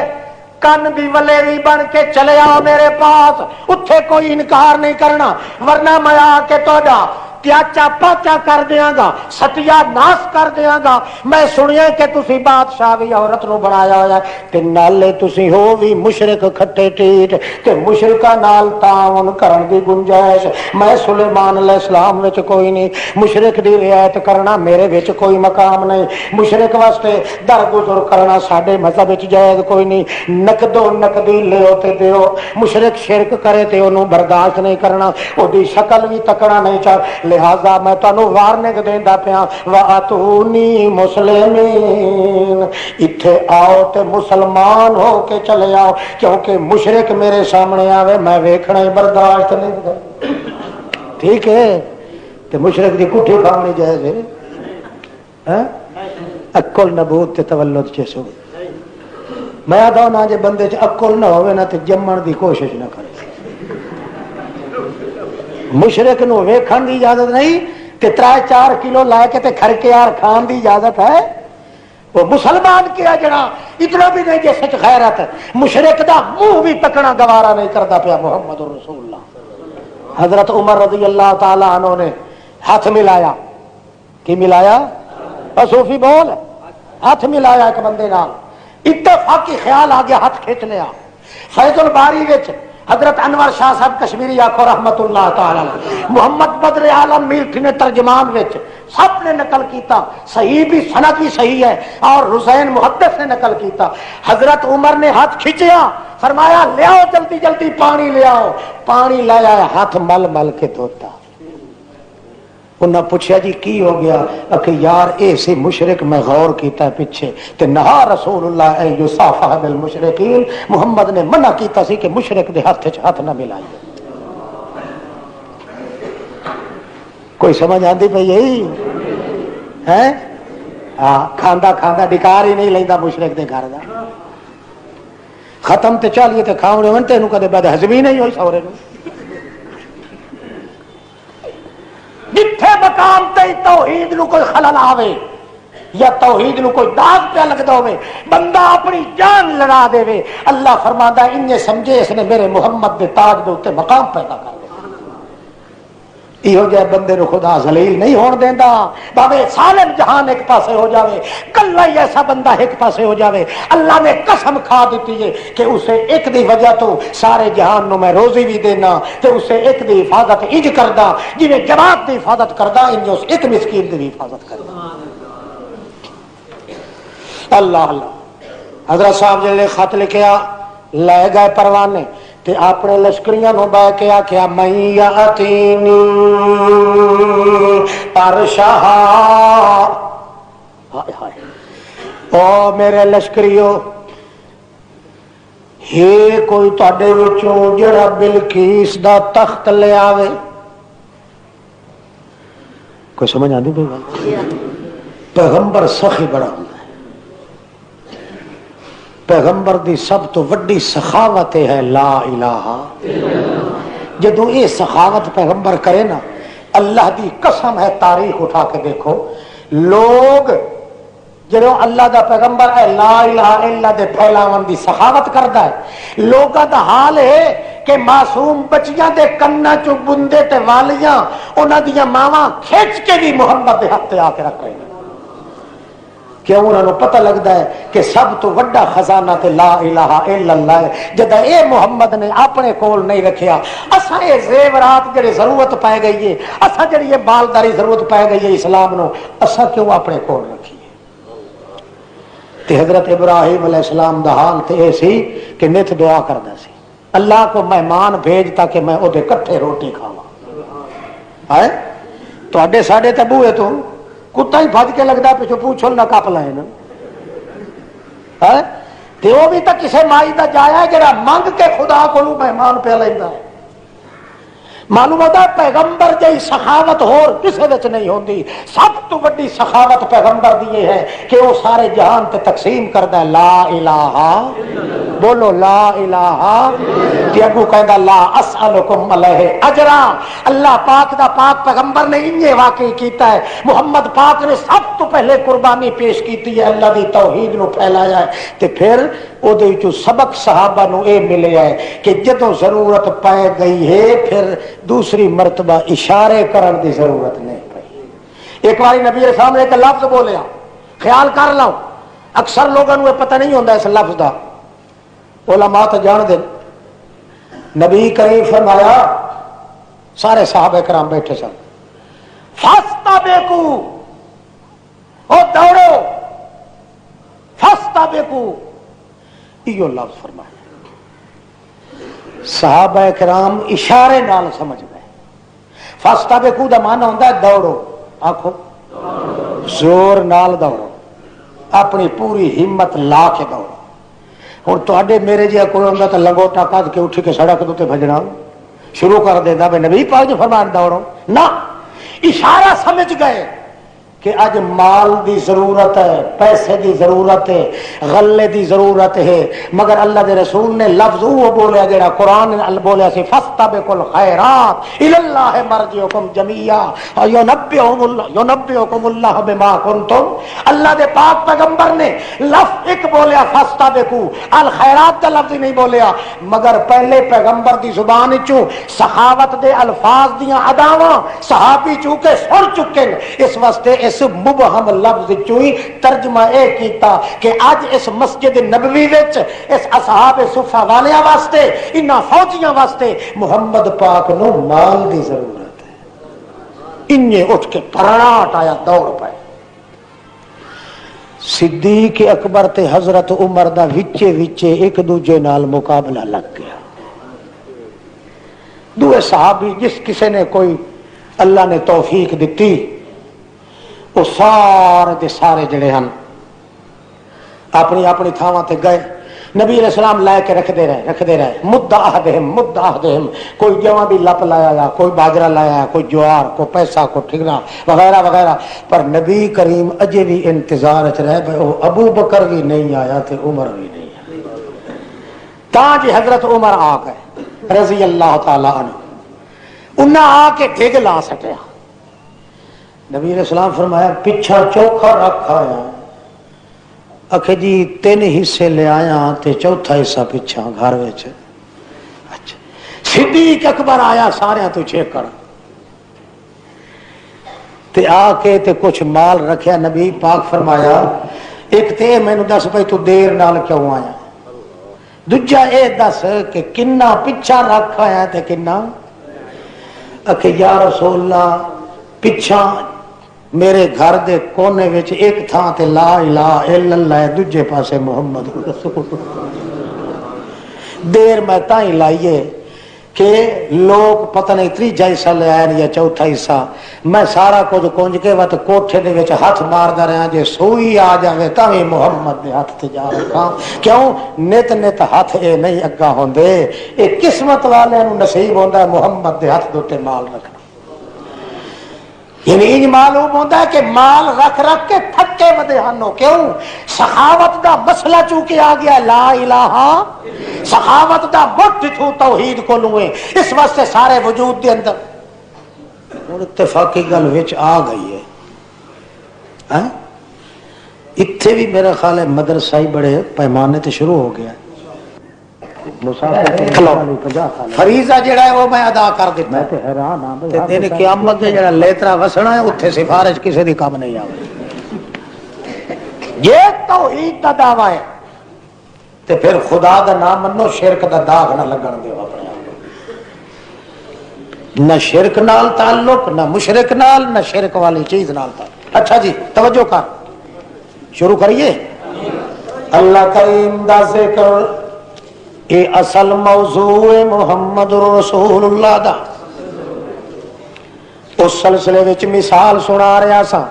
کن دی ولے بھی بن کے چلے آؤ میرے پاس اتھے کوئی انکار نہیں کرنا ورنہ میں آ کے توڑا پیاچا پاچا کر دیاں گا ستیا ناس کر دیاں گا میں سنیا کہ تسی بادشاہ بھی عورت نو بنایا ہوا ہے تے نالے تسی ہو بھی مشرک کھٹے ٹیٹ تے مشرکہ نال تعاون کرن دی گنجائش میں سلیمان علیہ السلام وچ کوئی نہیں مشرک دی رعایت کرنا میرے وچ کوئی مقام نہیں مشرک واسطے درگزر کرنا ساڈے مذہب وچ جائز کوئی نہیں نقدو نقدی لیو تے دیو مشرک شرک کرے تے انہوں برداشت نہیں کرنا او دی شکل بھی تکنا نہیں چاہ لہذا میں تانوں وارننگ دیندا پیا وَأَتُونِي مُسْلِمِينَ اتھے آؤ تے مسلمان ہو کے چلے آؤ کیونکہ مشرک میرے سامنے آوے میں ویکھنا ہی برداشت نہیں کرتا ٹھیک ہے تے مشرک دی کٹھی کھاونی جائز ہے عقل نبوت تے تولد چیسو میں آدھا نہ جے بندے چ عقل نہ ہوئے نہ تے جمن دی کوشش نہ کرے مشرک نو ویکھن دی اجازت نہیں تے 3-4 کلو لے کے تے کھر کے یار کھان دی اجازت ہے؟ وہ مسلمان کیا جڑا اتنا بھی نہیں جیسے غیرت، مشرک دا منہ بھی تکنا گوارا نہیں کرتا پیا محمد رسول اللہ۔ حضرت عمر رضی اللہ تعالی عنہ نے ہاتھ ملایا، کی ملایا؟ صوفی بول، ہاتھ ملایا ایک بندے نال، اتفاقی خیال آ گیا، ہاتھ کھینچ لیا۔ فیض الباری وچ حضرت انور شاہ صاحب کشمیری آخو رحمت اللہ تعالی، محمد بدر عالم میرٹھی نے ترجمان وچ سب نے نقل کیتا، صحیح بھی سند بھی صحیح ہے، اور حسین محدث نے نقل کیتا۔ حضرت عمر نے ہاتھ کھینچیا، فرمایا لے آؤ جلدی جلدی پانی لے آؤ، پانی لے آیا، ہاتھ مل مل کے دھوتا۔ انہاں پوچھا جی کی ہو گیا؟ کہ یار ایسے مشرک میں غور کیتا ہے پیچھے تے نہا رسول اللہ اے یصافح بالمشرکین، محمد نے منع کیتا سی کہ مشرک دے ہاتھ وچ ہاتھ نہ ملائیے۔ کوئی سمجھ آندی پئی ہے؟ ہاں، کھاندا کھاندا ڈکار ہی نہیں لیندا مشرک دے گھر دا، ختم تے چالیے تے کھاونے ون تینوں کدے بد ہضمی نہیں ہوئی سورے نوں۔ جتھے مقام تے توحید نو کوئی خلل آوے یا توحید نو کوئی داغ پہ لگدا ہوے، بندہ اپنی جان لڑا دے وے، اللہ فرماندا ہے انہیں سمجھے اس نے میرے محمد دے تاج دے اوتے مقام پیدا کر دیا۔ یہ جائے بندے نو خدا ذلیل نہیں ہون دیندا، باوے سالم جہان ایک پاسے ہو جاوے، کلا ہی ایسا بندہ ایک پاسے ہو جاوے، اللہ نے قسم کھا دیتی ہے کہ اسے ایک دی وجہ تو سارے جہان نو میں روزی بھی دینا تے اسے ایک دی حفاظت انج کردا جویں جماعت دی حفاظت کردا، انج اس ایک مسکین دی حفاظت کردا۔ اللہ اللہ۔ حضرت صاحب جڑے خط لکھیا لے گئے پروانے تے اپنے لشکریاں نو بہ کے آکھیا میں یاتینی پرشاہ، ہائے ہائے او میرے لشکریو، ہے کوئی تواڈے وچوں جڑا بلقیس دا تخت لے آوے؟ کوئی سمجھ آندی پئی گل؟ پیغمبر سخی بڑا ہوندا، پیغمبر دی سب تو وڈی سخاوت ہے لا الہ۔ جدو یہ سخاوت پیغمبر کرے نا، اللہ دی قسم ہے، تاریخ اٹھا کے دیکھو، لوگ جدو اللہ دا پیغمبر ہے لا الہ الا دے پھیلاون دی سخاوت کردا ہے، لوگاں دا حال ہے کہ معصوم بچیاں دے کنا چوں بندے تے والیاں انہاں دیاں ماواں کھچ کے بھی محمد دے ہاتھ تے آ کے رکھ رہے ہیں۔ کیوں؟ انہوں نے پتہ لگتا ہے کہ سب تو وڈا خزانہ تے لا الہ الا اللہ ہے، جدا اے محمد نے اپنے کول نہیں رکھیا، اساں اے زیورات جڑے ضرورت پائے گئی ہے، اساں جڑی یہ بالداری ضرورت پائے گئی ہے اسلام نو، اساں کیوں اپنے کول رکھیے؟ تے حضرت ابراہیم علیہ السلام دا حال تے اے سی کہ نت دعا کردا سی، اللہ کو مہمان بھیج تاکہ میں او دے کٹھے روٹی کھاواں۔ ہے تواڈے ساڈے تے بوئے تو کتا ہی بھج کے لگتا پیچھو پوچھو نہ کپ لائے نا، وہ بھی تو کسی مائی کا جایا ہے جڑا منگ کے خدا کو مہمان پہ لینا ہے۔ معلوم ہوتا ہے پیغمبر جی سخاوت ہور کسے وچ نہیں ہوندی، سب تو بڑی سخاوت پیغمبر دی یہ ہے کہ وہ سارے جہان تے تقسیم کردا ہے لا الہ، بولو لا الہ، تے اگوں کہندا لا اسألکم علیہ اجرا۔ اللہ پاک دا پاک پیغمبر نے انجے واقعی کیتا ہے، محمد پاک نے سب تو پہلے قربانی پیش کیتی ہے، اللہ دی توحید نو پھیلایا ہے، تے پھر او دے وچوں سبق صحابہ نو اے ملیا ہے کہ جدوں ضرورت پائے گئی ہے پھر دوسری مرتبہ اشارے کرن دی ضرورت نہیں پئی۔ ایک بار نبی علیہ السلام نے ایک لفظ بولیا، خیال کر لو، اکثر لوگوں کو پتہ نہیں ہوتا اس لفظ دا، علماء تو جان دے۔ نبی کریم فرمایا، سارے صحابہ کرام بیٹھے سن، فاستبقوا، او دوڑو، فاستبقوا، یہ لفظ فرمایا۔ صحابہ کرام اشارے نال سمجھ گئے۔ فاستبقوا دا معنی ہوندا ہے دوڑو، آکھو زور نال دوڑو، اپنی پوری ہمت لا کے دوڑو۔ ہوں تے میرے جہاں کوئی ہوں تو لنگوٹا کد کے اٹھ کے سڑک تے بجنا شروع کر دینا بھی نبی پاک جو فرمان دوڑو، نہ اشارہ سمجھ گئے کہ اج مال دی ضرورت ہے، پیسے دی ضرورت ہے، غلے دی ضرورت ہے، مگر اللہ دے رسول نے لفظ وہ بولیا جڑا قرآن نے بولیا سی فاستبقوا الخیرات الی اللہ مرجعکم جمیعا ینبئکم اللہ بما کنتم. اللہ دے پاک پیغمبر نے لفظ ایک بولیا فاستبقوا الخیرات کا لفظ نہیں بولیا، مگر پہلے پیغمبر دی زبان چوں سخاوت دے الفاظ دیاں اداواں صحابی چونکہ سن چکے اس واسطے اس مبہم لفظ چوئی ترجمہ اے کیتا کہ اج اس مسجد نبوی وچ اس اصحاب صفہ والیاں واسطے انہاں فوجیاں واسطے محمد پاک نو مال دی ضرورت ہے. انہیں اٹھ کے پراٹ آیا دوڑ پائے. صدیق اکبر تے حضرت عمر دا وچے وچے ایک دوجے نال مقابلہ لگ گیا. دوے صحابی جس کسے نے کوئی اللہ نے توفیق دیتی وہ سارے دے سارے جڑے ہن اپنی اپنی تھاواں تے گئے. نبی علیہ السلام لے کے رکھتے رہے مدہ احدہم کوئی جواں بھی لپ لایا یا کوئی باجرہ لایا، کوئی جوار، کوئی پیسہ، کوئی ٹھگنا وغیرہ وغیرہ. پر نبی کریم اجے بھی انتظار چ رہے بھائی ابو بکر بھی نہیں آیا تے عمر بھی نہیں آیا. تاں جی حضرت عمر آ گئے رضی اللہ تعالی عنہ، انہاں آ کے ڈگ لا سٹیا. نبی علیہ السلام فرمایا پچھا چوکھا رکھا ہے. اکھے جی 3 حصے لے آیا تے چوتھا حصہ پچھا گھر وچ. اچھا صدیق اکبر آیا سارے تو چھیکڑ تے آ کے تے کچھ مال رکھیا. نبی پاک فرمایا ایک تے مینوں دس بھائی تو دیر نال کیوں آیا، دوجا اے دس کہ کنا پچھا رکھا ہے تے کنا. اکھے یا رسول اللہ پچھا میرے گھر دے کونے وچ ایک تھاں تے لا الہ الا اللہ، دوجے پاسے محمد رسول اللہ. دیر میں تائیں لائیے کہ لوگ پتہ نہیں تیجا حصہ لے آئے یا چوتھا حصہ. میں سارا کچھ کنج کے وقت کوٹھے دے وچ ہاتھ ماردا رہا جے سوئی آ جاوے تاں وی محمد دے ہاتھ تے جا رکھاں. کیوں نت نت ہاتھ اے نہیں اگا ہوندے، اے قسمت والے نوں نصیب ہوندا ہے محمد دے ہاتھ دے مال رکھنا. یعنی یہ معلوم ہوتا ہے کہ مال رکھ رکھ کے تھکے ودے ہنو. کیوں سخاوت دا مسئلہ چونکہ آ گیا لا الہ، سخاوت دا مٹھ چھو توحید کو لوئے. اس واسطے سارے وجود دے اندر اور اتفاقی گل وچ آ گئی ہے. اتھے بھی میرا خیال ہے مدرسہ ہی بڑے پیمانے تے شروع ہو گیا. فریضہ جڑا ہے وہ میں ادا کر دیتا. میں تے حیران ہاں تے دن قیامت دے جڑا لیترا وسنا ہے اوتھے سفارش کسے دی کم نہیں آوے. یہ توحید دا دعویٰ ہے تے پھر خدا دا نام منو، شرک دا داغ نہ لگن دیو اپنے آپ. نہ شرک نال تعلق، نہ مشرک نال، نہ شرک والی چیز نال تعلق. اچھا جی توجہ کر، شروع کریے. اللہ کریم دا ذکر اے اصل موضوع محمد رسول اللہ دا. اس سلسلے وچ مثال سنا رہا سا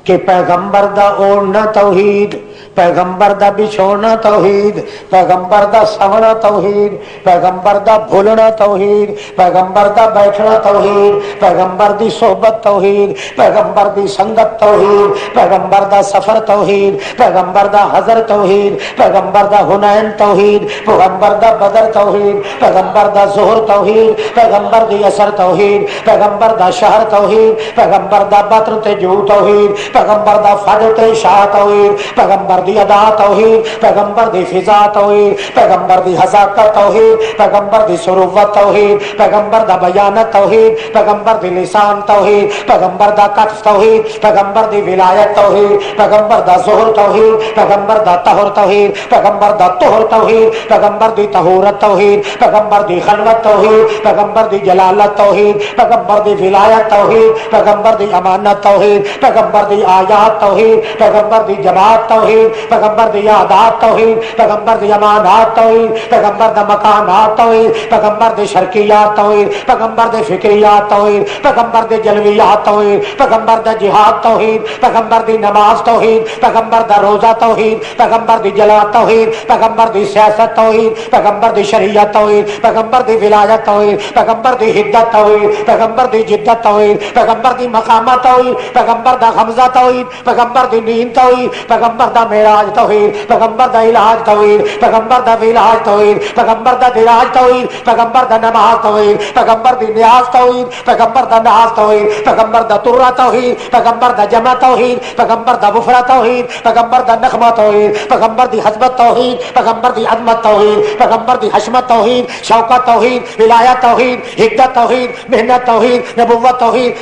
کہ پیغمبر دا اوڑنا توحید، پیغمبر دا بچھونا توحید، پیغمبر دا سونا توحید، پیغمبر دا بھولنا توحید، پیغمبر دا بیٹھنا توحید، پیغمبر دی صحبت توحید، پیغمبر دی سنگت توحید، پیغمبر دا سفر توحید، پیغمبر دا حضر توحید، پیغمبر دا حنین توحید، پیغمبر دا بدر توحید، پیغمبر دا ظہر توحید، پیغمبر دی اثر توحید، پیغمبر دا شہر توحید، پیغمبر دا بطر تے جو توحید، پیغمبر دا فجر تے عشاء توحید، پیغمبر دی ادا توحید، پیغمبر دی فضا توحید، پیغمبر دی حذاقت توحید، پیغمبر دی سروت توحید، پیغمبر دا بیانت توحید، پیغمبر دی لسان توحید، پیغمبر دا کتف توحید، پیغمبر دی ولایت توحید، پیغمبر دا ظہر توحید، پیغمبر دا طہر توحید، پیغمبر دا طہر توحید، پیغمبر دی طہورت توحید، پیغمبر دی خلوت توحید، پیغمبر دی جلالت توحید، پیغمبر دی ولایت توحید، پیغمبر دی امانت توحید، پیغمبر دی آیات توحید، پیغمبر دی جماعت توحید، پیغمبر دی یادات توحید، پیغمبر دی امانات توحید، پیغمبر دا مکانات توحید، پیغمبر دی شرکیات توحید، پیغمبر دی فکریات توحید، پیغمبر دی جلویات توحید، پیغمبر دا جہاد توحید، پیغمبر دی نماز توحید، پیغمبر دا روزہ توحید، پیغمبر دی جلات توحید، پیغمبر دی سیاست توحید، پیغمبر دی شریعت توحید، پیغمبر دی ولایت توحید، پیغمبر دی حدت توحید، پیغمبر دی جدت توحید، پیغمبر دی مقامات توحید، پیغمبر دا غمزہ توحید، پیغمبر دی نیند توحید، پیغمبر دا معراج توحید، پیغمبر دا علاج توحید، پیغمبر دا علاج توحید، پیغمبر دا علاج توحید، پیغمبر دا نماز توحید، پیغمبر دی نیاز توحید، پیغمبر دا ناز توحید، پیغمبر دا ترہ توحید، پیغمبر دا جمع توحید، پیغمبر دا وفرہ توحید، پیغمبر دا نغمہ توحید، پیغمبر دی حضمت توحید، پیغمبر دی عظمت توحید، پیغمبر دی حشمت توحید، شوکت توحید، ولایت توحید، حدت توحید، محنت توحید، نبوت توحید،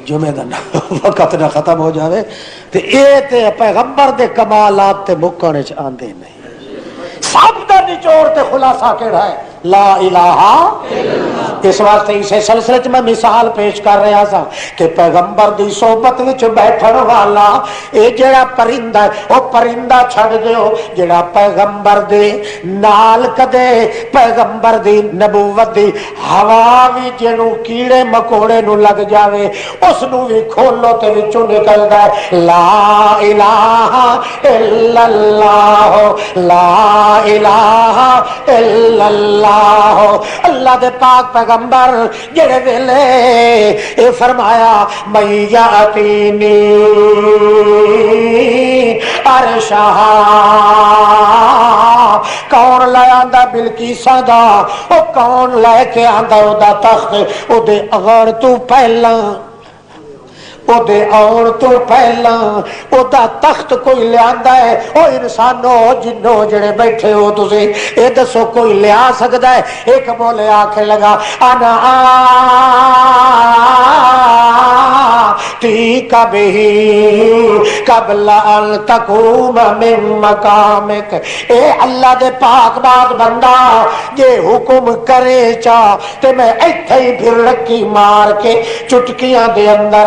جمعہ دا وقت نہ ختم ہو جاوے تے اے تے پیغمبر دے کمالات تے مکنے چ آندے نہیں. سب دا نچوڑ تے خلاصہ کیڑا ہے؟ لا الہ. اس واسطے اسے سلسلے میں مثال پیش کر رہا تھا کہ پیغمبر دی صحبت وچ بیٹھن والا اے جڑا پرندہ ہے او پرندہ چھڑ دیو جڑا پیغمبر دے نال کدے پیغمبر دی نبوت دی ہوا وی جنوں کیڑے مکوڑے نو لگ جاوے اس نو وی کھولو تے وچوں نکلدا ہے لا الہ الا اللہ لا الہ الا اللہ. اللہ دے پاک پیغمبر جڑے ویلے اے فرمایا من یاتینی عرشہ کون لے آندا بلقیساں دا او کون لے کے آندا او دا تخت او دے اغڑ تو پہلا او دے آن تو پہلا او دا تخت کوئی لیاندا ہے او انسانو جنو جڑے بیٹھے ہو تسی اے دسو کوئی لیا سکدا ہے؟ ایک بولے آکھے لگا انا آتیک بہی قبل ان تقوم من مقامک. اے اللہ دے پاک بات بندہ جے حکم کرے چا تے میں ایتھے ہی پھر رکی مار کے چٹکیاں دے اندر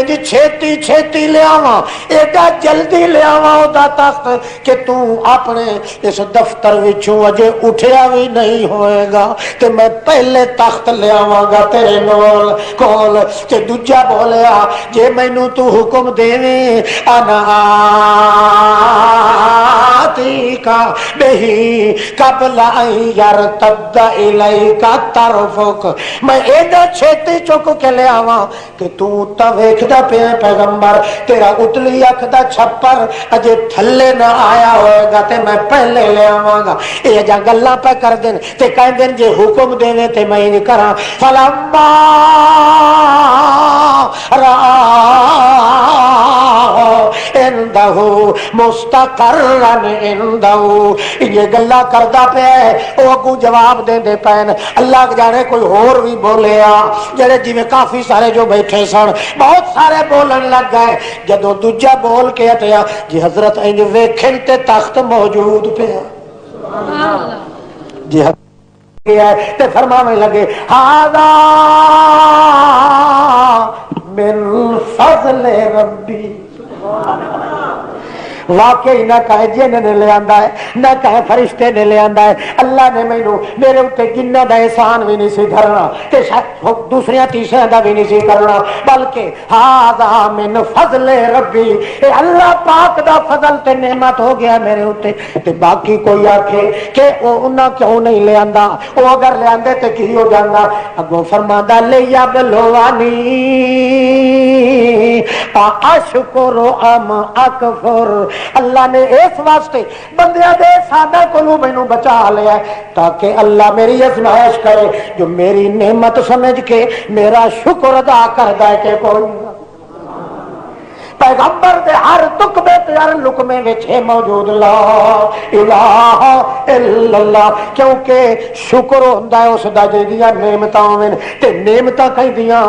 جی چھیتی چھیتی لے آواں ایڈا جلدی لے آواں او دا تخت کہ تو اپنے اس دفتر وچوں اجے اٹھیا بھی نہیں ہوئے گا تے میں پہلے تخت لے آواں گا تیرے نال کول. تے دوجا بولیا جے مینوں تو حکم دیویں انا آتیک بہی قبل ان یرتد الیک طرفک میں ایڈا چھیتی چک کے لے آواں کہ تو تا ویکھدا پہ پیغمبر تیرا اتلی اکھ دا چھپر اجے تھلے نہ آیا ہوئے گا تے میں پہلے لے آواں گا. یہ جا گلاں پہ کر دین تے کہہ دین جے حکم دیویں تے میں نہیں کراں. فلما عندہ مستقرن عندہ یہ گلا کردا پہ او اگوں جواب دے دے پین. اللہ جانے کوئی اور بھی بولے جڑے جویں کافی سارے جو بیٹھے سن بہت سارے بولن لگ گئے. جدو دوجا بول کے ہٹیا جی حضرت انج ویکھن تے تخت موجود پیا جی تے فرمانے لگے ھذا من فضل ربی. واقعی نہ کہے جن نے لے آندا ہے نہ کہے فرشتے نے لے آندا ہے اللہ نے مینوں میرے اوتے جنہ دا احسان بھی نہیں سی کرنا تے دوسرے تیسرے دا بھی نہیں سی کرنا بلکہ ھذا من فضل ربی اے اللہ پاک دا فضل تے نعمت ہو گیا میرے اوتے. تے باقی کوئی آکھے کہ او انہاں کیوں نہیں لے آندا او اگر لے آندے تے کی ہو جاندا اگوں فرماندا لے یبلوانی اشکر ام اکفر. اللہ نے اس واسطے بندیاں دے سادہ کولوں مینوں بچا لیا تاکہ اللہ میری ازمائش کرے جو میری نعمت سمجھ کے میرا شکر ادا کردا ہے کہ کوئی پیغمبر دے ہر تکبے تے ہر لقمے وچ ہے موجود لا الہ الا اللہ کیونکہ شکر ہوندا ہے اس دا جیدیاں نعمتاں ہوویں تے نعمتاں کہندیاں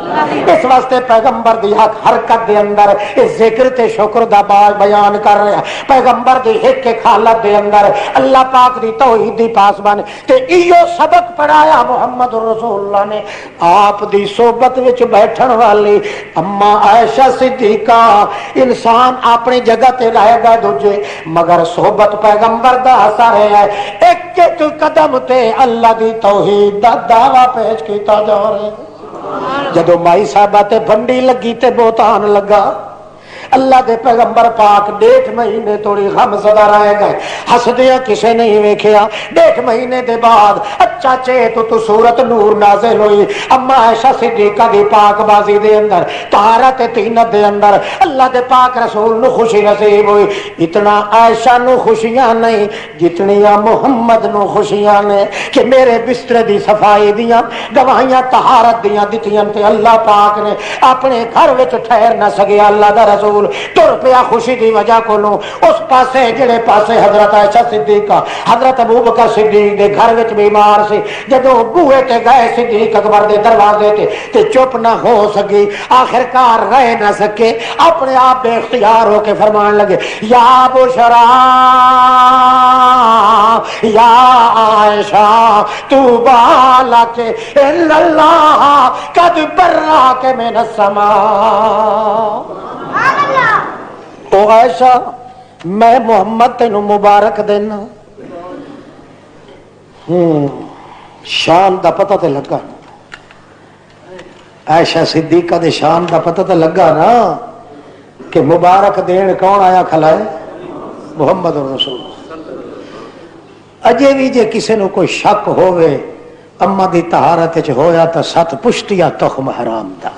اس واسطے پیغمبر دی حرکت دے اندر اس ذکر تے شکر دا بیان کر رہا. پیغمبر دی ایک ایک حالت دے اندر اللہ پاک دی توحید دی پاسبان تے ایو سبق پڑھایا محمد رسول اللہ نے. آپ دی صحبت وچ بیٹھن والی اما عائشہ صدیقہ انسان اپنی جگہ تے رہے گا دوجے مگر صحبت پیغمبر دا اثر ہے. ایک ایک قدم تے اللہ دی توحید دا دعویٰ پیش کیتا جا رہا ہے. جدو مائی صاحبہ تے بھنڈی لگی تے بہتان لگا اللہ دے پیغمبر پاک 1.5 مہینے توڑی غم زدہ رہے گئے. ہسدیاں کسے نہیں ویکھیا. 1.5 مہینے دے بعد اچھا چے تو سورت نور نازل ہوئی. اما عائشہ صدیقہ دی پاک بازی دے اندر طہارت تینت دے اندر اللہ دے پاک رسول نو خوشی نصیب ہوئی. اتنا عائشہ نو خوشیاں نہیں جتنیاں محمد نو خوشیاں نے کہ میرے بستر دی صفائی دیاں گواہیاں طہارت دیاں دتیاں تے اللہ پاک نے اپنے گھر وچ ٹھہر نہ سکیا. اللہ دا رسول تر پیا خوشی دی وجہ کو لو اس پاسے جڑے پاسے حضرت عائشہ صدیقہ حضرت ابوبکر صدیق دے گھر وچ بیمار سی. جدوں بوئے تے گئے صدیق اکبر دے دروازے تے چپ نہ ہو سکی آخرکار رہ نہ سکے اپنے آپ بے اختیار ہو کے فرمان لگے یا بشرا یا عائشہ طوبی لک الا اللہ قد براک من السماء. او عائشہ میں محمد تینوں مبارک دینا. شان دا پتہ تے لگا عائشہ صدیقہ دے شان دا پتہ تے لگا نا کہ مبارک دین کون آیا کھلائے محمد رسول. اجے بھی جے کسے نو کوئی شک ہوئے اما دی طہارت وچ ہویا تا 7 پشتیا تخم حرام دا.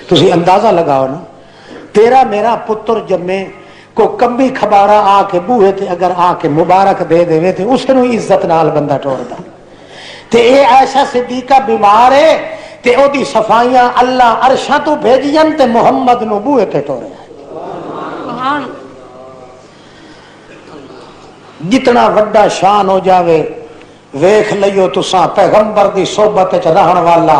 تسی اندازہ لگاؤ نا تیرا میرا پتر جمے کو کمبی کھبارا آ کے بوہے تے اگر آ کے مبارک دے دے تے اسے نو عزت نال بندہ ٹوڑ دا. تے اے عائشہ صدیقہ بیمار ہے تے او دی صفائیاں اللہ عرشاں تو بھیجین تے محمد نو بوہے تے ٹوڑے. جتنا وڈا شان ہو جاوے ویکھ لئیو تساں پیغمبر دی صحبت وچ رہن والا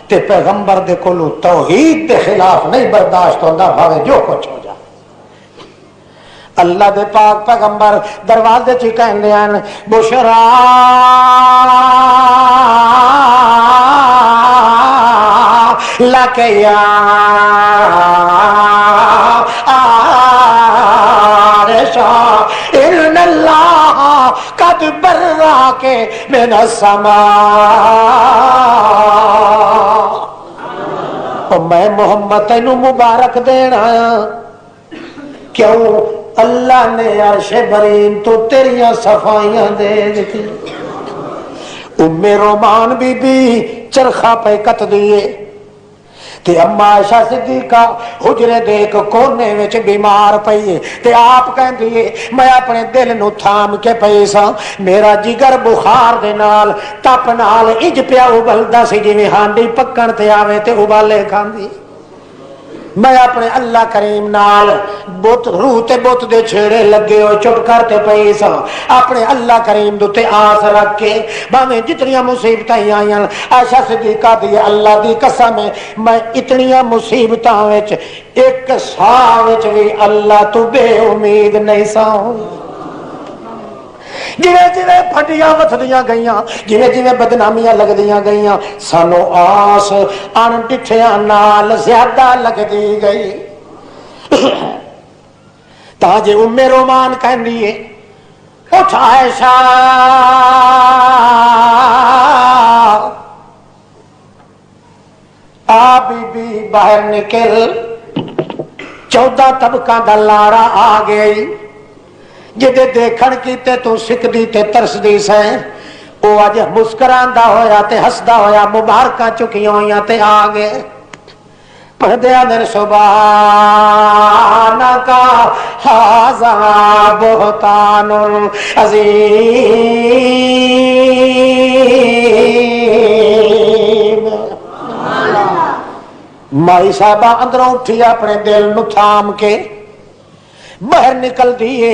تے پیغمبر دے کولو توحید دے خلاف نہیں برداشت ہوندا بھاوے جو کچھ ہو جائے. اللہ دے پاک پیغمبر دروازے چ کہندے ہیں بشرا لک یا عائشہ ان اللہ قد براک من السماء. میں محمد تینوں مبارک دینا کیوں اللہ نے عرش برین تو تیریاں صفائیاں دے دیتی. ام رومان بی بی چرخا پہ کت دیے تے اما عائشہ صدیقہ حجرے دے ایک کونے وچ بیمار پئی تے آپ کہندی میں اپنے دل نو تھام کے پئی سا میرا جگر بخار دے نال تپ نال اج پیا ابلدا سی جویں ہانڈی پکن تے آوے تے ابالے کھاندی. میں اپنے اللہ کریم نال بت روح تے بت دے چھیڑے لگے ہو چپ کرتے پئی سا اپنے اللہ کریم دے تے آس رکھ کے باویں جتنیاں مصیبتاں آئیاں. عائشہ صدیقہ دی اللہ دی قسم میں اتنیاں مصیبتاں وچ ایک ساہ وچ بھی اللہ تو بے امید نہیں سا. جویں جویں پھٹیاں وتھدیاں گئیاں جویں جویں بدنامیاں لگدیاں گئیاں سانو آس ان ڈٹھیاں نال زیادہ لگدی گئی. تاج ام رومان کہندی ہے اٹھ عائشہ آ بی بی باہر نکل 14 طبقہ دا لاڑا آ گئی جدے دیکھن کیتے تو سکدی تے ترسدی سیں او اج مسکراندا ہویا تے ہسدا ہویا مبارکاں چکیاں ہویاں تے آ گئے. پڑھدے اندر سبحانک ھذا بہتان عظیم. مائی صاحبہ اندروں اٹھی اپنے دل نو تھام کے باہر نکل دیے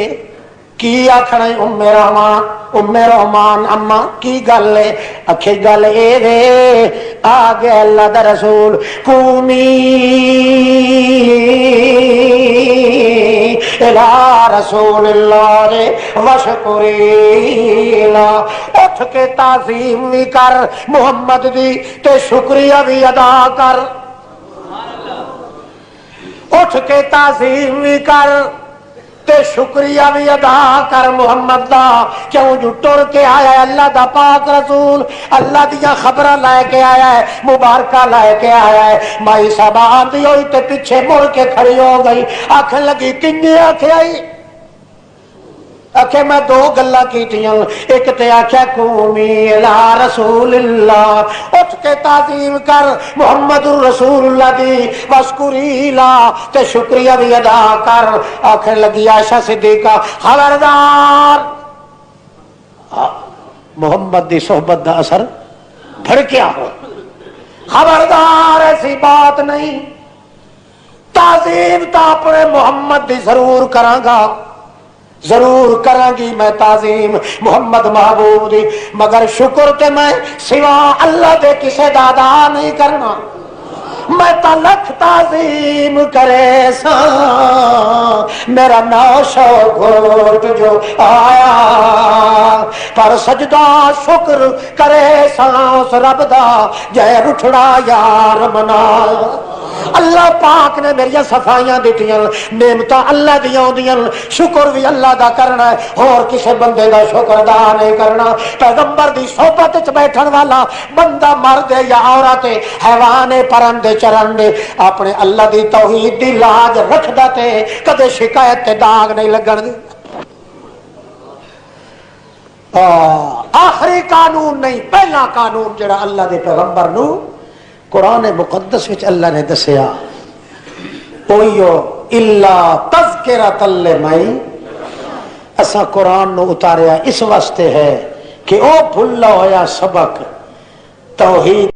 کی آکھنا ام روان ام رحمان اما کی گل ہے؟ اکھے گل اے وے آ گیا اللہ دا رسول قومی الہ رسول اللہ وشکری لا، اٹھ کے تعظیم بھی کر محمد دی تے شکریہ بھی ادا کر، اٹھ کے تعظیم بھی کر تے شکریہ بھی ادا کر محمد دا، کیوں جو ٹر کے آیا ہے اللہ دا پاک رسول، اللہ دیا خبرہ لائے کے آیا ہے، مبارکہ لائے کے آیا ہے۔ مائی صاحبہ آندھی ہوئی تے پیچھے مڑ کے کھڑی ہو گئی، آنکھ لگی کنجے آنکھیں آئی، آکھے میں دو گلا کیتیاں، ایک تے آکھیا قومی الہ رسول اللہ، اٹھ کے تعظیم کر محمد رسول اللہ دی وشکری لا تے شکریہ بھی ادا کر۔ آکھنے لگی عائشہ صدیقہ خبردار، محمد دی صحبت دا اثر بھڑکیا ہو، خبردار ایسی بات نہیں، تعظیم تا اپنے محمد دی ضرور کراں گا، ضرور کریں گی میں تعظیم محمد محبوب دی، مگر شکر تے میں سوا اللہ دے کسے دادا نہیں کرنا، میں تا لکھ تعظیم کرے سا میرا ناشو گھوٹ جو آیا، پر سجدہ شکر کرے سا اس رب دا جے رٹھڑا یار منایا۔ اللہ پاک نے میری صفائیاں دیتیاں، نعمتاں اللہ دیاں دیاں، شکر بھی اللہ دا کرنا ہے، اور کسے بندے دا شکر ادا نہیں کرنا۔ پیغمبر دی صحبت وچ بیٹھن والا بندہ مرد یا عورت حیوان پرندے چرندے اپنے اللہ دی توحید دی لاج رکھدا تے کدے شکایت تے داغ نہیں لگن دے۔ آخری قانون نہیں، پہلا قانون جڑا اللہ دے پیغمبر نو قرآن مقدس وچ اللہ نے دسیا اوئیو الا تذکرۃ لمن، اسا قرآن نو اتاریا اس واسطے ہے کہ او بھلا ہویا سبق توحید